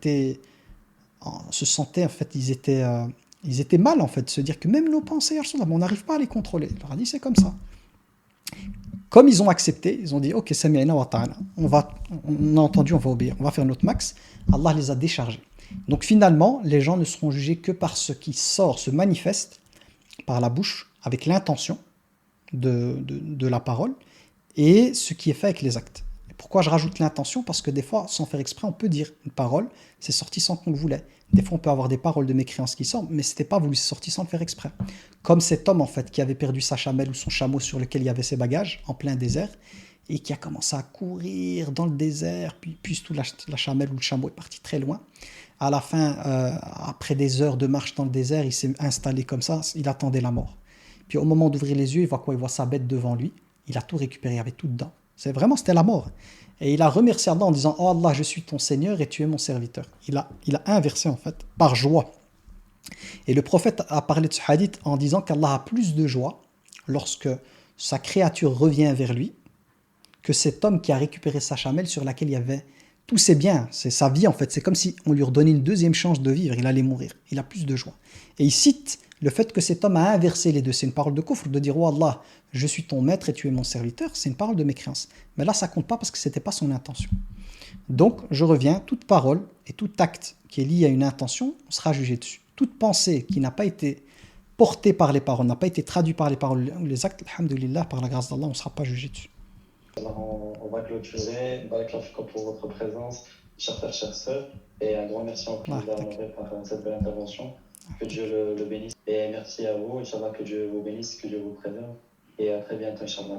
se sentaient, en fait, ils étaient mal en fait, de se dire que même nos pensées, on n'arrive pas à les contrôler. Il leur a dit c'est comme ça. Comme ils ont accepté, ils ont dit ok, sami'na wa ta'ana, on a entendu, on va obéir, on va faire notre max. Allah les a déchargés. Donc finalement, les gens ne seront jugés que par ce qui sort, se manifeste par la bouche, avec l'intention de la parole, et ce qui est fait avec les actes. Et pourquoi je rajoute l'intention? Parce que des fois, sans faire exprès, on peut dire une parole, c'est sorti sans qu'on le voulait. Des fois, on peut avoir des paroles de mécréance qui sortent, mais ce n'était pas voulu, c'est sorti sans le faire exprès. Comme cet homme, en fait, qui avait perdu sa chamelle ou son chameau sur lequel il y avait ses bagages, en plein désert, et qui a commencé à courir dans le désert, puis puisque la chamelle ou le chameau est parti très loin. À la fin, après des heures de marche dans le désert, il s'est installé comme ça, il attendait la mort. Puis au moment d'ouvrir les yeux, il voit quoi? Il voit sa bête devant lui, il a tout récupéré, il y avait tout dedans. C'était la mort. Et il a remercié Allah en disant « Oh Allah, je suis ton Seigneur et tu es mon serviteur ». Il a inversé en fait, par joie. Et le prophète a parlé de ce hadith en disant qu'Allah a plus de joie lorsque sa créature revient vers lui que cet homme qui a récupéré sa chamelle sur laquelle il y avait tous ses biens, c'est sa vie en fait. C'est comme si on lui redonnait une deuxième chance de vivre, il allait mourir. Il a plus de joie. Et il cite le fait que cet homme a inversé les deux. C'est une parole de kufr, de dire « Oh Allah, je suis ton maître et tu es mon serviteur », c'est une parole de mécréance. Mais là, ça compte pas parce que ce n'était pas son intention. Donc, je reviens, toute parole et tout acte qui est lié à une intention, on sera jugé dessus. Toute pensée qui n'a pas été portée par les paroles, n'a pas été traduite par les paroles ou les actes, alhamdulillah, par la grâce d'Allah, on ne sera pas jugé dessus. Alors, on va clôturer. Barakallahu pour votre présence, chers frères, chères sœurs, et un grand merci encore d'avoir par cette belle intervention. Que Dieu le bénisse. Et merci à vous, Inch'Allah, que Dieu vous bénisse, que Dieu vous préserve. Et à très bientôt, Inch'Allah.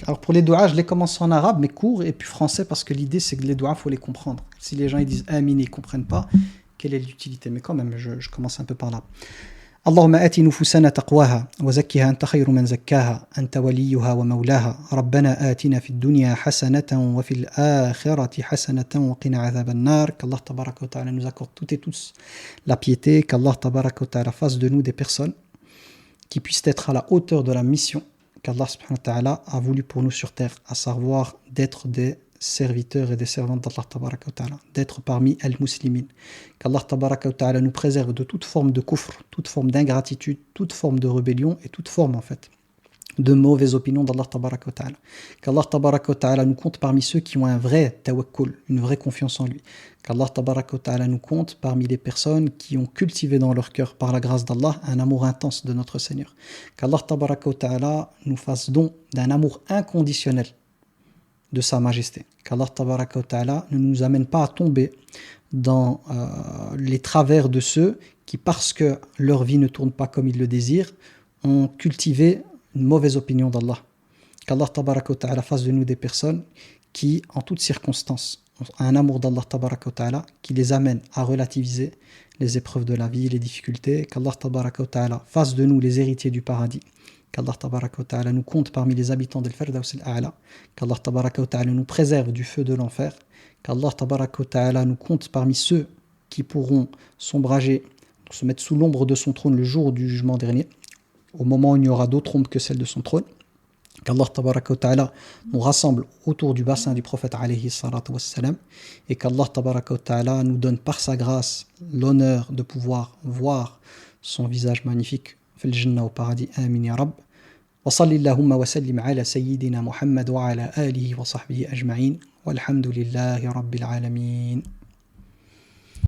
Alors pour les doigts, je les commence en arabe, mais court, et puis français, parce que l'idée, c'est que les doigts, il faut les comprendre. Si les gens ils disent Amin, ils ne comprennent pas, quelle est l'utilité? Mais quand même, je commence un peu par là. اللهم آت نفوسنا تقواها وزكها أنت خير من زكاها أنت وليها ومولاها ربنا آتنا في الدنيا حسنة وفي الآخرة حسنة وقنا عذاب النار qu'Allah tabaraka wa ta'ala nous accorde toutes et tous la piété, qu'Allah tabaraka wa ta'ala fasse de nous des personnes qui puissent être à la hauteur de la mission qu'Allah subhanahu wa ta'ala a voulu pour nous sur terre, à savoir d'être des serviteurs et des servantes d'Allah tabaraka wa ta'ala, d'être parmi al-muslimin. Qu'Allah tabaraka wa ta'ala nous préserve de toute forme de kufr, toute forme d'ingratitude, toute forme de rébellion et toute forme en fait de mauvaises opinions d'Allah tabaraka wa ta'ala. Qu'Allah tabaraka wa ta'ala nous compte parmi ceux qui ont un vrai tawakkul, une vraie confiance en lui. Qu'Allah tabaraka wa ta'ala nous compte parmi les personnes qui ont cultivé dans leur cœur par la grâce d'Allah un amour intense de notre Seigneur. Qu'Allah tabaraka wa ta'ala nous fasse don d'un amour inconditionnel de sa majesté. Qu'Allah tabaraka wa ta'ala ne nous amène pas à tomber dans les travers de ceux qui, parce que leur vie ne tourne pas comme ils le désirent, ont cultivé une mauvaise opinion d'Allah. Qu'Allah tabaraka wa ta'ala fasse de nous des personnes qui, en toutes circonstances, ont un amour d'Allah tabaraka wa ta'ala qui les amène à relativiser les épreuves de la vie, les difficultés. Qu'Allah tabaraka wa ta'ala fasse de nous les héritiers du paradis. Qu'Allah tabaraka wa ta'ala nous compte parmi les habitants del Firdaus al-A'la. Qu'Allah tabaraka wa ta'ala nous préserve du feu de l'enfer. Qu'Allah tabaraka wa ta'ala nous compte parmi ceux qui pourront s'ombrager, se mettre sous l'ombre de son trône le jour du jugement dernier, au moment où il n'y aura d'autre ombre que celle de son trône. Qu'Allah tabaraka wa ta'ala nous rassemble autour du bassin du prophète alayhi salatu wassalam, et qu'Allah tabaraka wa ta'ala nous donne par sa grâce l'honneur de pouvoir voir son visage magnifique fil jannah au paradis. Amin ya Rabb. Wa salli Allahumma wa sallim ala sayyidina Muhammad wa ala alihi wa sahbihi ajma'in walhamdulillahi rabbil alamin.